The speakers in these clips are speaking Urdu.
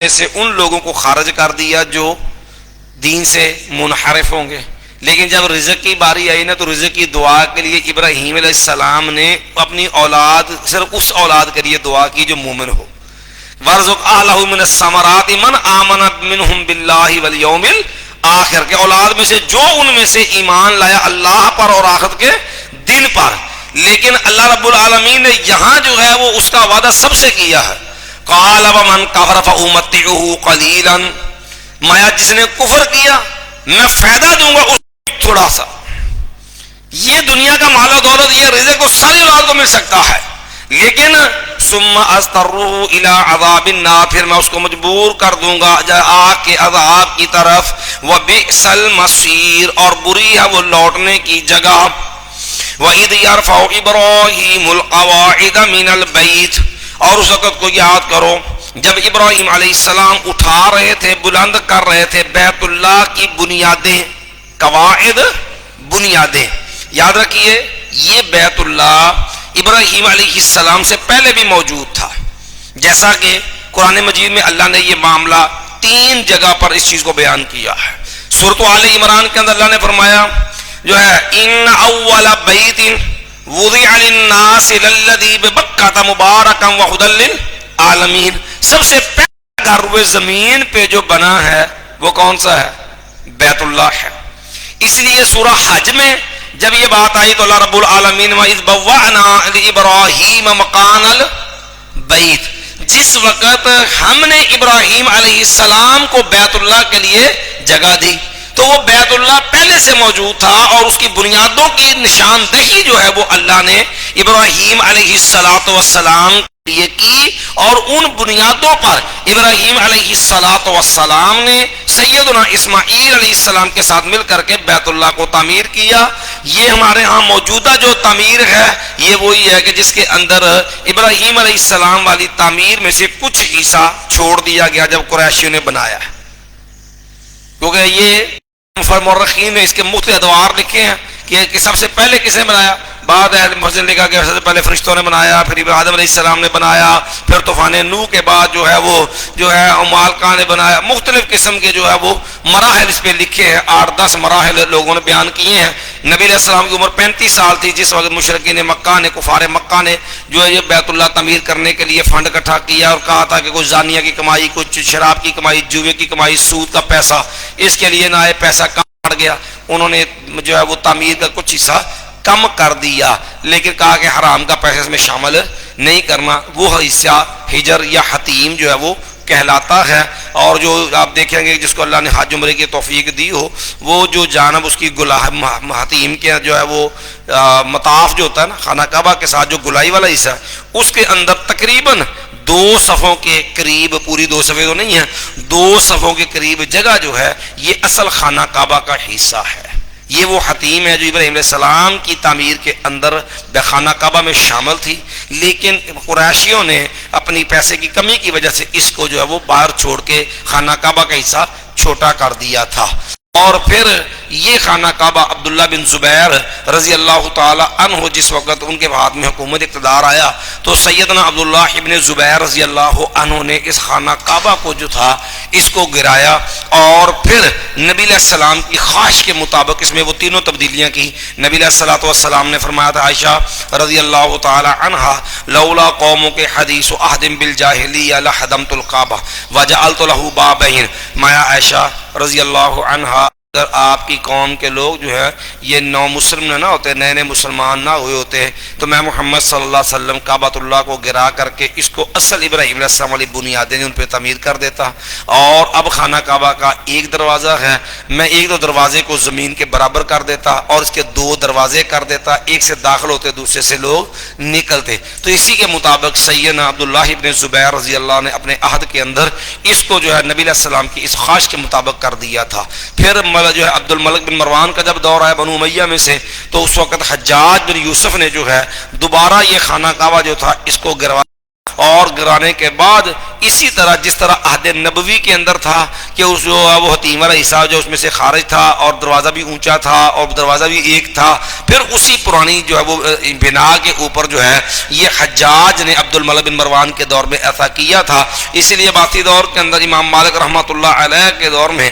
میں سے ان لوگوں کو خارج کر دیا جو دین سے منحرف ہوں گے. لیکن جب رزق کی باری آئی نا تو رزق کی دعا کے لیے ابراہیم علیہ السلام نے اپنی اولاد صرف اس اولاد کے لیے دعا کی جو مومن ہو. وارزق اہلہ من الثمرات من آمن منہم باللہ والیوم الآخر, کے اولاد میں سے جو ان میں سے ایمان لایا اللہ پر اور آخرت کے دن پر. لیکن اللہ رب العالمین نے یہاں جو ہے وہ اس کا وعدہ سب سے کیا ہے. قال ومن کفر فامتعه قلیلا, مایا جس نے کفر کیا میں فائدہ دوں گا اس تھوڑا سا. یہ دنیا کا مال و دولت یہ رزق کو ساری اولاد کو مل سکتا ہے, لیکن ثم اضطروا الى عذاب النار, پھر میں اس کو مجبور کر دوں گا آگ کے عذاب کی طرف. وبئس المصیر, اور بری ہے وہ لوٹنے کی جگہ. وَإِذْ يَرْفَعُ إِبْرَاهِيمُ الْقَوَاعِدَ مِنَ الْبَيْتِ, اور اس وقت کو یاد کرو جب ابراہیم علیہ السلام اٹھا رہے تھے, بلند کر رہے تھے بیت اللہ کی بنیادیں. قواعد بنیادیں یاد رکھیے, یہ بیت اللہ ابراہیم علیہ السلام سے پہلے بھی موجود تھا, جیسا کہ قرآن مجید میں اللہ نے یہ معاملہ 3 جگہ پر اس چیز کو بیان کیا ہے. سورۃ آل عمران کے اندر اللہ نے فرمایا جو ہے ان اول بیت وضع للناس للذی ببکۃ مبارکا وہدی للعالمین, سب سے پہلا گھر ہوئے زمین پہ جو بنا ہے وہ کون سا ہے؟ بیت اللہ ہے. اس لیے سورہ حج میں جب یہ بات آئی تو اللہ رب العالمین وَإِذْ بَوَّأْنَا لِإِبْرَاهِيمَ مَكَانَ الْبَيْتِ, جس وقت ہم نے ابراہیم علیہ السلام کو بیت اللہ کے لیے جگہ دی تو وہ بیت اللہ پہلے سے موجود تھا, اور اس کی بنیادوں کی نشاندہی جو ہے وہ اللہ نے ابراہیم علیہ السلام کے لیے کی, اور ان بنیادوں پر ابراہیم علیہ السلام نے سیدنا اسماعیل علیہ السلام کے ساتھ مل کر کے بیت اللہ کو تعمیر کیا. یہ ہمارے ہاں موجودہ جو تعمیر ہے یہ وہی ہے کہ جس کے اندر ابراہیم علیہ السلام والی تعمیر میں سے کچھ حصہ چھوڑ دیا گیا جب قریشیوں نے بنایا ہے, کیونکہ یہ مورخین نے اس کے مختلف ادوار لکھے ہیں کہ سب سے پہلے کسے بنایا. بعد محسن لکھا کہ سب سے پہلے فرشتوں نے بنایا, پھر آدم علیہ السلام نے بنایا, پھر طوفان نوح کے بعد جو ہے وہ جو ہے مالکہ نے بنایا. مختلف قسم کے جو ہے وہ مراحل اس پہ لکھے ہیں, 8-10 مراحل لوگوں نے بیان کیے ہیں. نبی علیہ السلام کی عمر 35 سال تھی جس وقت مشرکین مکہ نے, کفار مکہ نے جو ہے یہ بیت اللہ تعمیر کرنے کے لیے فنڈ اکٹھا کیا اور کہا تھا کہ کچھ زانیہ کی کمائی, کچھ شراب کی کمائی, جوئے کی کمائی, سود کا پیسہ, اس کے لیے نہ پیسہ کم پڑ گیا. انہوں نے جو ہے وہ تعمیر کا کچھ حصہ کم کر دیا, لیکن کہا کہ حرام کا پیسہ اس میں شامل نہیں کرنا. وہ حصہ حجر یا حتیم جو ہے وہ کہلاتا ہے, اور جو آپ دیکھیں گے جس کو اللہ نے حج عمرے کی توفیق دی ہو وہ جو جانب اس کی حتیم کے جو ہے وہ مطاف جو ہوتا ہے نا خانہ کعبہ کے ساتھ جو گلائی والا حصہ ہے اس کے اندر تقریباً 2 صفوں کے قریب, پوری 2 صفیں تو نہیں ہیں, 2 صفوں کے قریب جگہ جو ہے یہ اصل خانہ کعبہ کا حصہ ہے. یہ وہ حتیم ہے جو ابراہیم علیہ السلام کی تعمیر کے اندر خانہ کعبہ میں شامل تھی, لیکن قریشیوں نے اپنی پیسے کی کمی کی وجہ سے اس کو جو ہے وہ باہر چھوڑ کے خانہ کعبہ کا حصہ چھوٹا کر دیا تھا. اور پھر یہ خانہ کعبہ عبداللہ بن زبیر رضی اللہ تعالی عنہ جس وقت ان کے ہاتھ میں حکومت اقتدار آیا تو سیدنا عبداللہ ابن زبیر رضی اللہ عنہ نے اس خانہ کعبہ کو جو تھا اس کو گرایا, اور پھر نبی علیہ السلام کی خواہش کے مطابق اس میں وہ تینوں تبدیلیاں کی. نبی علیہ السلام نے فرمایا تھا عائشہ رضی اللہ تعالی عنہا لولا قوموں کے حدیث و عہد بالجاہلیہ لہدمت الکعبہ وجعلت له بابین, مایا عائشہ رضی اللہ عنہا اگر آپ کی قوم کے لوگ جو ہے یہ نو مسلم نہ ہوتے, نئے مسلمان نہ ہوئے ہوتے تو میں محمد صلی اللہ علیہ وسلم کعبۃ اللہ کو گرا کر کے اس کو اصل ابراہیم علیہ السلام والی بنیادیں ان پہ تعمیر کر دیتا. اور اب خانہ کعبہ کا ایک دروازہ ہے, میں 1-2 دروازے کو زمین کے برابر کر دیتا اور اس کے 2 دروازے کر دیتا, ایک سے داخل ہوتے دوسرے سے لوگ نکلتے. تو اسی کے مطابق سیدنا عبداللہ ابن زبیر رضی اللہ نے اپنے عہد کے اندر اس کو جو ہے نبی علیہ السلام کی اس خواہش کے مطابق کر دیا تھا. پھر جو ہے عبد الملک بن مروان کا جب دور آیا بنو امیہ میں سے تو اس وقت حجاج بن یوسف نے جو ہے دوبارہ یہ خانہ کعبہ جو تھا اس کو گروایا اور گرانے کے بعد اسی طرح جس طرح عہد نبوی کے اندر تھا کہ اس جو وہ حتیم والا حصہ جو اس میں سے خارج تھا اور دروازہ بھی اونچا تھا اور دروازہ بھی ایک تھا، پھر اسی پرانی جو ہے وہ بنا کے اوپر جو ہے یہ حجاج نے عبد الملک بن مروان کے دور میں ایسا کیا تھا۔ اسی لیے باقی دور کے اندر امام مالک رحمۃ اللہ علیہ کے دور میں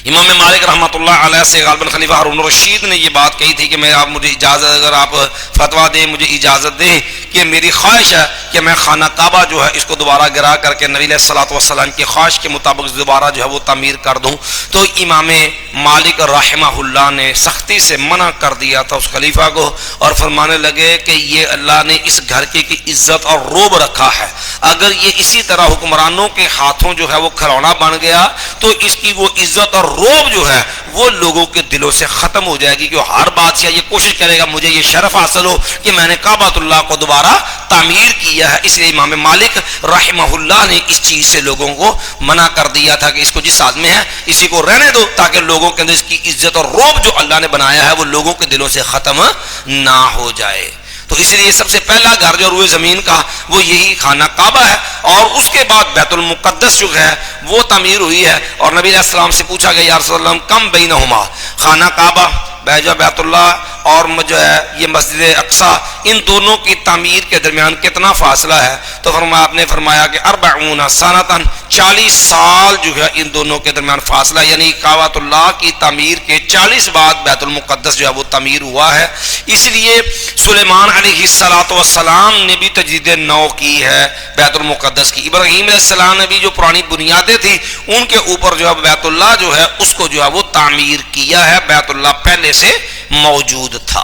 امام مالک رحمۃ اللہ علیہ سے غالباً خلیفہ ہارون الرشید نے یہ بات کہی تھی کہ میں آپ مجھے اجازت، اگر آپ فتویٰ دیں، مجھے اجازت دیں کہ میری خواہش ہے کہ میں خانہ کعبہ جو ہے اس کو دوبارہ گرا کر کے نبی علیہ الصلوۃ والسلام کی خواہش کے مطابق دوبارہ جو ہے وہ تعمیر کر دوں۔ تو امام مالک رحمہ اللہ نے سختی سے منع کر دیا تھا اس خلیفہ کو، اور فرمانے لگے کہ یہ اللہ نے اس گھر کی عزت اور روب رکھا ہے، اگر یہ اسی طرح حکمرانوں کے ہاتھوں جو ہے وہ کھلونا بن گیا تو اس کی وہ عزت اور روب جو ہے وہ لوگوں کے دلوں سے ختم ہو جائے گی، کہ ہر بادشاہ یہ کوشش کرے گا مجھے یہ شرف حاصل ہو کہ میں نے کعبۃ اللہ کو دوبارہ تعمیر کیا ہے۔ اس لیے امام مالک رحمہ اللہ نے اس چیز سے لوگوں کو منع کر دیا تھا کہ اس کو جس حال میں ہے اسی کو رہنے دو، تاکہ لوگوں کے اندر اس کی عزت اور روب جو اللہ نے بنایا ہے وہ لوگوں کے دلوں سے ختم نہ ہو جائے۔ تو اس لیے سب سے پہلا گھر جو روئے زمین کا وہ یہی خانہ کعبہ ہے، اور اس کے بعد بیت المقدس جو ہے وہ تعمیر ہوئی ہے۔ اور نبی علیہ السلام سے پوچھا گیا یا رسول اللہ کم بینہما، خانہ کعبہ بیت اللہ اور جو ہے یہ مسجد اقصی، ان دونوں کی تعمیر کے درمیان کتنا فاصلہ ہے؟ تو آپ نے فرمایا کہ 40 سنۃ، 40 سال جو ہے ان دونوں کے درمیان فاصلہ، یعنی کعبۃ اللہ کی تعمیر کے 40 بعد بیت المقدس جو ہے وہ تعمیر ہوا ہے۔ اس لیے سلیمان علیہ السلام نے بھی تجدید نو کی ہے بیت المقدس کی، ابراہیم علیہ السلام نے بھی جو پرانی بنیادیں تھی ان کے اوپر جو ہے بیت اللہ جو ہے اس کو جو ہے وہ تعمیر کیا ہے، بیت اللہ پہلے سے موجود تھا۔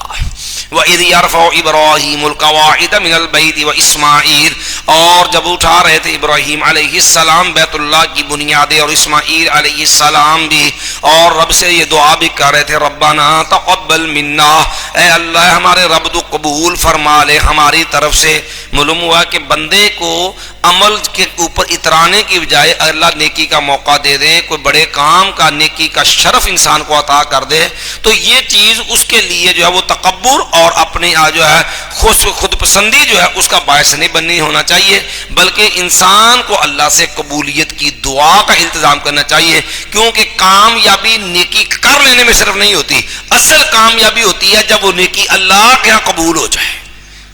وَإِذْ يَرْفَعُ إِبْرَاهِيمُ الْقَوَاعِدَ مِنَ الْبَيْتِ وَإِسْمَاعِيلُ، اور جب اٹھا رہے تھے ابراہیم علیہ السلام بیت اللہ کی بنیادیں اور اسماعیل علیہ السلام بھی، اور رب سے یہ دعا بھی کر رہے تھے ربنا تقبل منا، اے اللہ ہمارے رب تو قبول فرما لے ہماری طرف سے۔ معلوم ہوا کہ بندے کو عمل کے اوپر اترانے کی بجائے اللہ نیکی کا موقع دے دے، کوئی بڑے کام کا نیکی کا شرف انسان کو عطا کر دے، تو یہ چیز اس کے لیے جو ہے وہ تکبر اور اپنی جو ہے خود پسندی جو ہے اس کا باعث نہیں بننی ہونا چاہیے، بلکہ انسان کو اللہ سے قبولیت کی دعا کا التزام کرنا چاہیے، کیونکہ کامیابی نیکی کر لینے میں صرف نہیں ہوتی، اصل کامیابی ہوتی ہے جب وہ نیکی اللہ کے یہاں قبول ہو جائے۔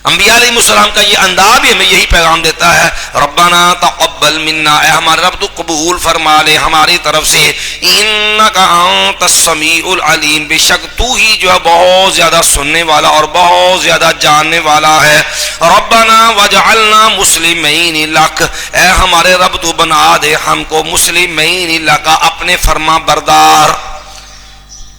انبیاء علیہ السلام کا یہ انداز بھی ہمیں یہی پیغام دیتا ہے ربنا تقبل منا، اے ہمارے رب تو قبول فرما لے ہماری طرف سے، انک انت السمیع العلیم، بے شک تو ہی جو ہے بہت زیادہ سننے والا اور بہت زیادہ جاننے والا ہے۔ ربنا وجعلنا مسلمین لک، اے ہمارے رب تو بنا دے ہم کو مسلمین لک، اپنے فرما بردار،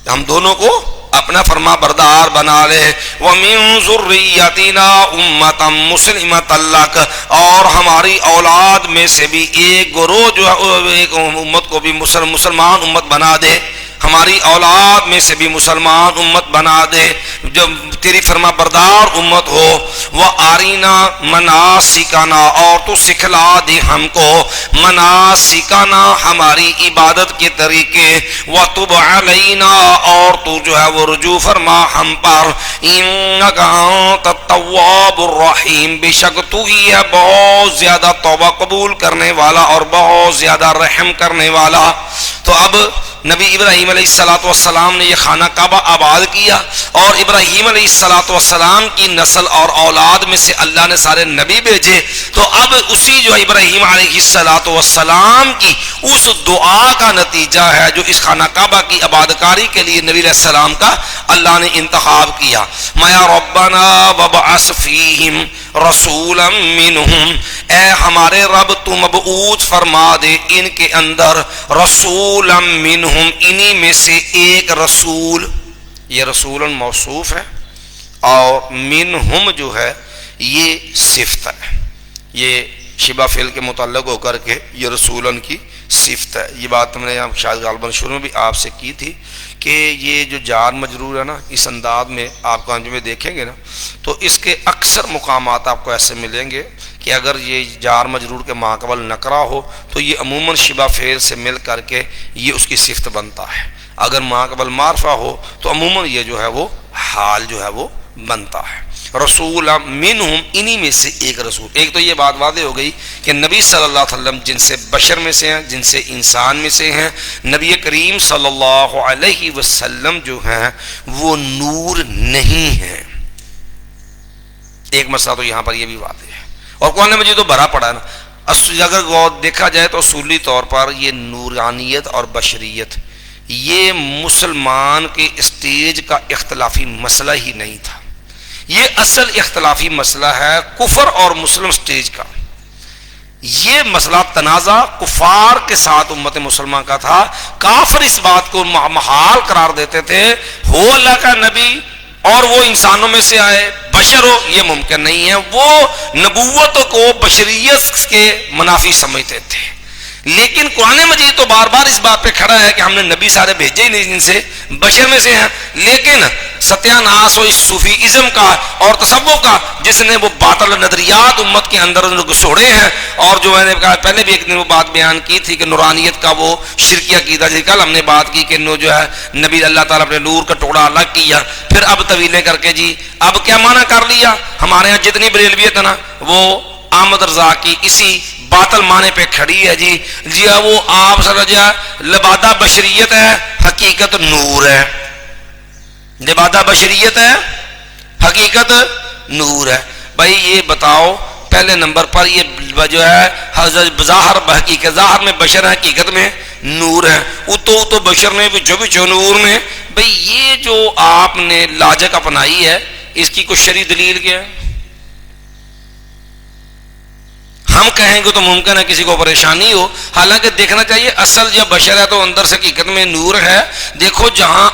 ہم دونوں کو اپنا فرما بردار بنا لے، وَمِن ذُرِّيَّتِنَا أُمَّةً مُسْلِمَةً لَكَ، اور ہماری اولاد میں سے بھی ایک گروہ جو ہے ایک امت کو بھی مسلمان امت بنا دے، ہماری اولاد میں سے بھی مسلمان امت بنا دے جو تیری فرما بردار امت ہو۔ وَأَرِنَا مَنَاسِكَنَا، اور تو سکھلا دے ہم کو مناسکنا ہماری عبادت کے طریقے، وَتُبْ عَلَيْنَا، اور تو جو ہے وہ رجوع فرما ہم پر، إِنَّكَ أَنْتَ التَّوَّابُ الرَّحِيمُ، بے شک تو ہی ہے بہت زیادہ توبہ قبول کرنے والا اور بہت زیادہ رحم کرنے والا۔ تو اب نبی ابراہیم علیہ السلام نے یہ خانہ کعبہ آباد کیا، اور ابراہیم علیہ السلام کی نسل اور اولاد میں سے اللہ نے سارے نبی بھیجے، تو اب اسی جو ابراہیم علیہ السلام کی اس دعا کا نتیجہ ہے جو اس خانہ کعبہ کی آبادکاری کے لیے نبی علیہ السلام کا اللہ نے انتخاب کیا۔ مَا رَبَّنَا وَبَعَثْ فِيهِمْ رسولا منہم، اے ہمارے رب تو مبعوث فرما دے ان کے اندر رسولا منہم، انہی میں سے ایک رسول، یہ رسولا موصوف ہے اور منہم جو ہے یہ صفت ہے، یہ شبہ فعل کے متعلق ہو کر کے یہ رسولن کی صفت ہے۔ یہ بات ہم نے شاید غالباً شروع میں بھی آپ سے کی تھی کہ یہ جو جار مجرور ہے نا، اس انداز میں آپ کو میں دیکھیں گے نا تو اس کے اکثر مقامات آپ کو ایسے ملیں گے کہ اگر یہ جار مجرور کے ماقبل نکرہ ہو تو یہ عموماً شبہ فعل سے مل کر کے یہ اس کی صفت بنتا ہے، اگر ماقبل معرفہ ہو تو عموماً یہ جو ہے وہ حال جو ہے وہ بنتا ہے۔ رسول منہم، انہی میں سے ایک رسول. ایک تو یہ بات واضح ہو گئی کہ نبی صلی اللہ علیہ وسلم جن سے بشر میں سے ہیں، جن سے انسان میں سے ہیں. نبی کریم صلی اللہ علیہ وسلم جو ہیں وہ نور نہیں ہیں. ایک مسئلہ تو یہاں پر یہ بھی واضح ہے. اور قرآن مجید تو بھرا پڑا ہے نا. اگر غور دیکھا جائے تو اصولی طور پر یہ نورانیت اور بشریت یہ مسلمان کے اسٹیج کا اختلافی مسئلہ ہی نہیں تھا. یہ اصل اختلافی مسئلہ ہے کفر اور مسلم سٹیج کا. یہ مسئلہ تنازع کفار کے ساتھ امت مسلمان کا تھا. کافر اس بات کو محال قرار دیتے تھے ہو اللہ کا نبی اور وہ انسانوں میں سے آئے، بشر ہو، یہ ممکن نہیں ہے. وہ نبوت کو بشریت کے منافی سمجھتے تھے. لیکن قرآن مجید تو بار بار اس بات پہ کھڑا ہے کہ ہم نے نبی سارے بھیجے ہی نہیں جن سے بشر میں سے ہیں. لیکن ستیہ ناس ہو اس صوفی ازم کا اور تصوف کا جس نے وہ باطل نظریات امت کے اندر گھسوڑے ہیں. اور جو میں نے کہا پہلے بھی ایک دن وہ بات بیان کی تھی کہ نورانیت کا وہ شرکی عقیدہ، جس کل ہم نے بات کی کہ جو ہے نبی اللہ تعالیٰ اپنے نور کا ٹکڑا الگ کیا، پھر اب طویلیں کر کے جی اب کیا معنی کر لیا. ہمارے یہاں جتنی بریلویت ہے نا وہ احمد رضا کی اسی باطل معنی پہ کھڑی ہے. جی وہ آپ سمجھا لبادہ بشریت ہے، حقیقت نور ہے. لبادہ بشریت ہے، حقیقت نور ہے. بھائی یہ بتاؤ پہلے نمبر پر یہ جو ہے ظاہر بحقیقت ظاہر میں بشر ہے، حقیقت میں نور ہے. تو بشر میں جو نور میں. بھائی یہ جو آپ نے لاجک اپنائی ہے اس کی کچھ شرعی دلیل کیا ہے؟ ہم کہیں گے تو ممکن ہے کسی کو پریشانی ہو، حالانکہ دیکھنا چاہیے اصل جب بشر ہے تو اندر سے حقیقت میں نور ہے. دیکھو جہاں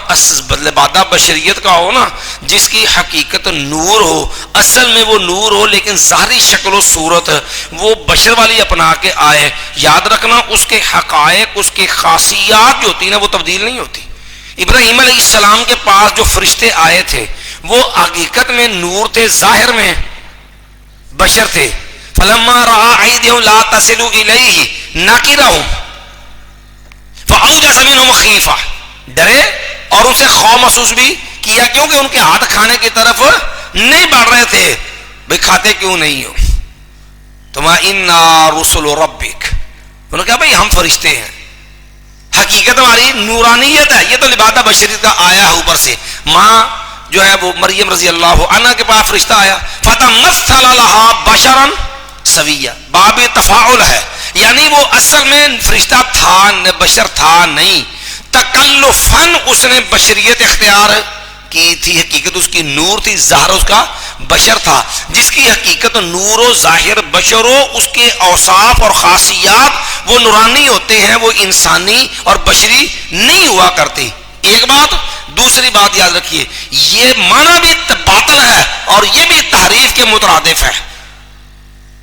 لبادہ بشریت کا ہو نا، جس کی حقیقت نور ہو، اصل میں وہ نور ہو لیکن ظاہری شکل و صورت وہ بشر والی اپنا کے آئے. یاد رکھنا اس کے حقائق، اس کی خاصیات جو ہوتی نا وہ تبدیل نہیں ہوتی. ابراہیم علیہ السلام کے پاس جو فرشتے آئے تھے وہ حقیقت میں نور تھے، ظاہر میں بشر تھے. فلما رأى أيديهم لا تصل إليه نكرهم فأوجس منهم خيفة، ڈرے اور ان سے خوف محسوس بھی کیا کیونکہ ان کے ہاتھ کھانے کی طرف نہیں بڑھ رہے تھے. بھئی کھاتے کیوں نہیں ہو؟ تم انا رسل ربک، انہوں نے کہا بھئی ہم فرشتے ہیں، حقیقت ہماری نورانیت ہے. یہ تو لبادہ بشریت کا آیا ہے اوپر سے. ماں جو ہے وہ مریم رضی اللہ عنہ کے پاس فرشتہ آیا، فتمثل لها بشرا سویہ، باب تفاعل ہے، یعنی وہ اصل میں فرشتہ تھا، بشر تھا نہیں. تکلفاً اس نے بشریت اختیار کی تھی، حقیقت اس کی نور تھی، ظاہر اس کا بشر تھا. جس کی حقیقت نور و ظاہر بشر ہو، اس کے اوصاف اور خاصیات وہ نورانی ہوتے ہیں، وہ انسانی اور بشری نہیں ہوا کرتی. ایک بات. دوسری بات یاد رکھیے یہ معنی بھی باطل ہے اور یہ بھی تحریف کے مترادف ہے.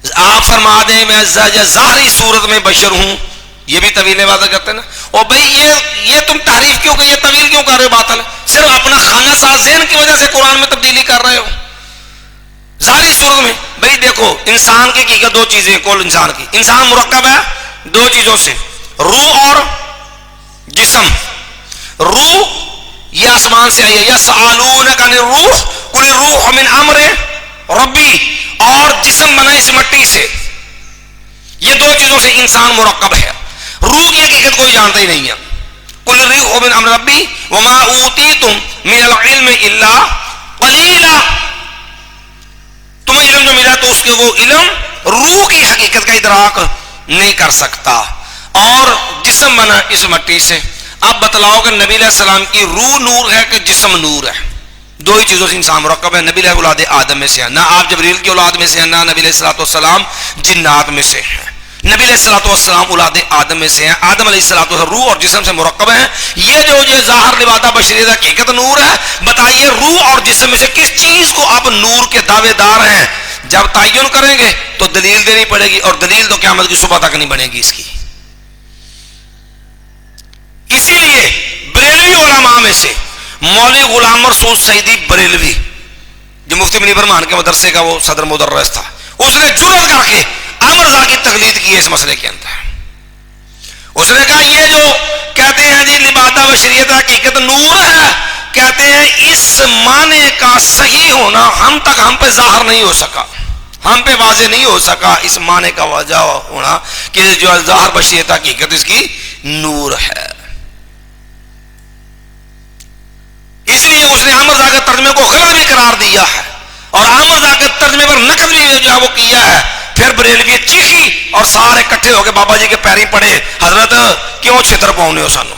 آپ فرما دیں میں ظاہری صورت میں بشر ہوں، یہ بھی طویل واضح کرتے ہیں نا. اور بھائی یہ تم تعریف کیوں کہ یہ طویل کیوں کر رہے ہو؟ باطل صرف اپنا خانہ ساز ذہن کی وجہ سے قرآن میں تبدیلی کر رہے ہو ظاہری صورت میں. بھائی دیکھو انسان کی حقیقت دو چیزیں، کل انسان کی، انسان مرکب ہے دو چیزوں سے، روح اور جسم. روح یہ آسمان سے آئی ہے، یسألونک عن الروح قل الروح من امر ربی، اور جسم بنا اس مٹی سے. یہ دو چیزوں سے انسان مرکب ہے. روح کی حقیقت کوئی جانتا ہی نہیں ہے. قل الروح من امر ربی وما اوتیتم من العلم الا قلیلا، تمہیں علم جو ملا تو اس کے وہ علم روح کی حقیقت کا ادراک نہیں کر سکتا. اور جسم بنا اس مٹی سے. اب بتلاؤ کہ نبی علیہ السلام کی روح نور ہے کہ جسم نور ہے؟ دو ہی چیزوں سے انسان مرکب ہے. نبی علیہ اولاد آدم میں سے ہیں، نہ آپ جبریل کی اولاد میں سے ہیں، نہ نبی علیہ الصلوۃ والسلام جنات میں سے ہیں. نبی علیہ الصلوۃ والسلام اولاد آدم میں سے ہیں. آدم علیہ الصلوۃ والسلام روح اور جسم سے مرکب ہیں. یہ ظاہر لبادہ بشریت حقیقت نور ہے. بتائیے روح اور جسم میں سے کس چیز کو آپ نور کے دعوے دار ہیں؟ جب تعین کریں گے تو دلیل دینی پڑے گی، اور دلیل تو قیامت کی صبح تک نہیں بنے گی اس کی. اسی لیے بریلوی علماء میں سے مولوی غلام مرسود سعیدی بریلوی جو مفتی منیب رحمان کے مدرسے کا وہ صدر مدرس تھا، اس نے جرأت کر کے احمد رضا کی تقلید کی ہے اس مسئلے کے اندر. اس نے کہا یہ جو کہتے ہیں جی لبادہ بشریت حقیقت نور ہے، کہتے ہیں اس معنی کا صحیح ہونا ہم تک ہم پہ ظاہر نہیں ہو سکا، ہم پہ واضح نہیں ہو سکا اس معنی کا وجہ ہونا کہ جو ظاہر بشریت حقیقت اس کی نور ہے. اس لیے اس نے احمد رضا کے ترجمے کو غلط بھی قرار دیا ہے اور احمد رضا کے ترجمے پر نقد بھی جو ہے وہ کیا ہے. پھر بریلوی چیخی اور سارے اکٹھے ہو کے بابا جی کے پیریں پڑے، حضرت کیوں چھتر پاؤنے ہو سانو،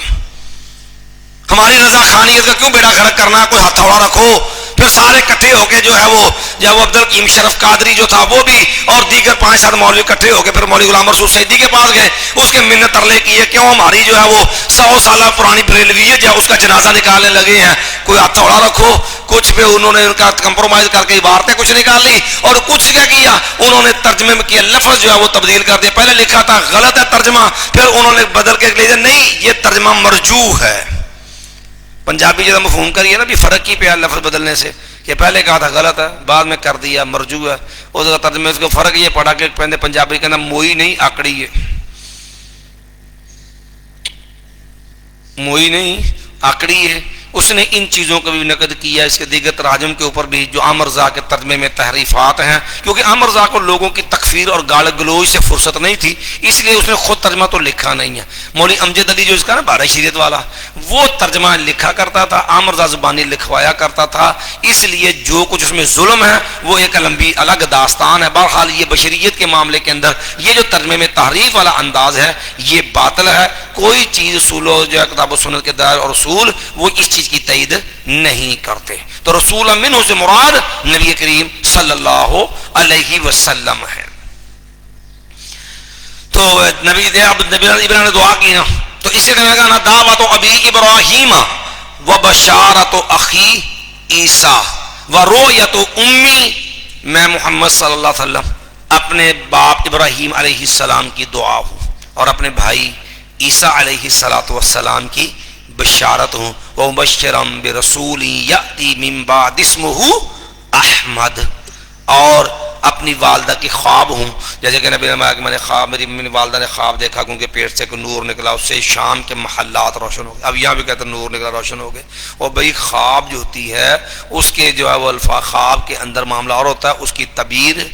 ہماری رضا خانیت کا کیوں بیڑا غرق کرنا، کوئی ہاتھ تھوڑا رکھو. پھر سارے اکٹھے ہو کے جو ہے وہ عبد القیم شرف قادری جو تھا وہ بھی اور دیگر 5-7 مولوی اکٹھے ہو کے پھر مولوی غلام رسول سیدی کے پاس گئے، اس کے منت ترلے کیے کیوں ہماری جو ہے وہ 100 سالہ پرانی بریلویت جو اس کا جنازہ نکالنے لگے ہیں، کوئی ہاتھ تھوڑا رکھو. کچھ پہ انہوں نے ان کا کمپرومائز کر کے عبارتیں کچھ نکال لی اور کچھ کیا کیا انہوں نے ترجمے میں کیا لفظ جو ہے وہ تبدیل کر دیا. پہلے لکھا تھا غلط ہے ترجمہ، پھر انہوں نے بدل کے لے دیا نہیں یہ ترجمہ مرجوح ہے. پنجابی جب مفہوم کریے نا بھی فرق ہی پہ لفظ بدلنے سے، کہ پہلے کہا تھا غلط ہے بعد میں کر دیا مرجوح ہے، اس کا ترجمے اس کو فرق یہ پڑا کہ پہلے پنجابی کے اندر موئی نہیں آکڑی ہے، موئی نہیں آکڑی ہے. اس نے ان چیزوں کو بھی نقد کیا، اس کے دیگر تراجم کے اوپر بھی جو احمد رضا کے ترجمے میں تحریفات ہیں، کیونکہ احمد رضا کو لوگوں کی تکفیر اور گال گلوچ سے فرصت نہیں تھی اس لیے اس نے خود ترجمہ تو لکھا نہیں ہے. مولوی امجد علی جو اس کا نا بارہ شریعت والا وہ ترجمہ لکھا کرتا تھا، احمد رضا زبانی لکھوایا کرتا تھا، اس لیے جو کچھ اس میں ظلم ہے وہ ایک لمبی الگ داستان ہے. بہرحال یہ بشریت کے معاملے کے اندر یہ جو ترجمے میں تحریف والا انداز ہے یہ باطل ہے. کوئی چیز اصول جو ہے کتاب و سنت کے دائر اور اصول وہ اس چیز کی تائید نہیں کرتے. تو رسول منہ سے مراد نبی کریم صلی اللہ علیہ وسلم ہے. تو نبی ابراہیم نے دعا کی نا، تو اسی طرح کہا دعوت ابی ابراہیم و بشارت اخی عیسیٰ و رؤیت امی، میں محمد صلی اللہ علیہ وسلم اپنے باپ ابراہیم علیہ السلام کی دعا ہوں اور اپنے بھائی عیسیٰ علیہ السلام کی بشارت ہوں. ومبشرا برسول یأتی من بعد اسمہ احمد، اور اپنی والدہ کی خواب ہوں، جیسے کہ نبی نے فرمایا کہ میں نے خواب، میری والدہ نے خواب دیکھا کہ ان کے پیٹ سے ایک نور نکلا، اس سے شام کے محلات روشن ہو گئے. اب یہاں بھی کہتے ہیں نور نکلا روشن ہو گئے. اور بھئی خواب جو ہوتی ہے اس کے جو ہے وہ الفاظ خواب کے اندر معاملہ اور ہوتا ہے، اس کی تعبیر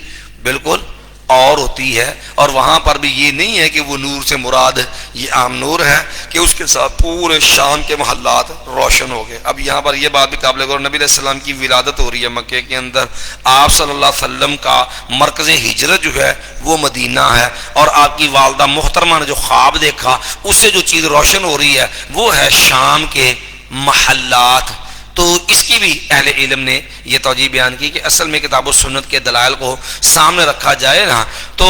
بالکل اور ہوتی ہے. اور وہاں پر بھی یہ نہیں ہے کہ وہ نور سے مراد یہ عام نور ہے کہ اس کے ساتھ پورے شام کے محلات روشن ہو گئے. اب یہاں پر یہ بات بھی قابل غور، نبی علیہ السلام کی ولادت ہو رہی ہے مکے کے اندر، آپ صلی اللہ علیہ وسلم کا مرکز ہجرت جو ہے وہ مدینہ ہے، اور آپ کی والدہ محترمہ نے جو خواب دیکھا اس سے جو چیز روشن ہو رہی ہے وہ ہے شام کے محلات. تو اس کی بھی اہل علم نے یہ توجیہ بیان کی کہ اصل میں کتاب و سنت کے دلائل کو سامنے رکھا جائے نا، تو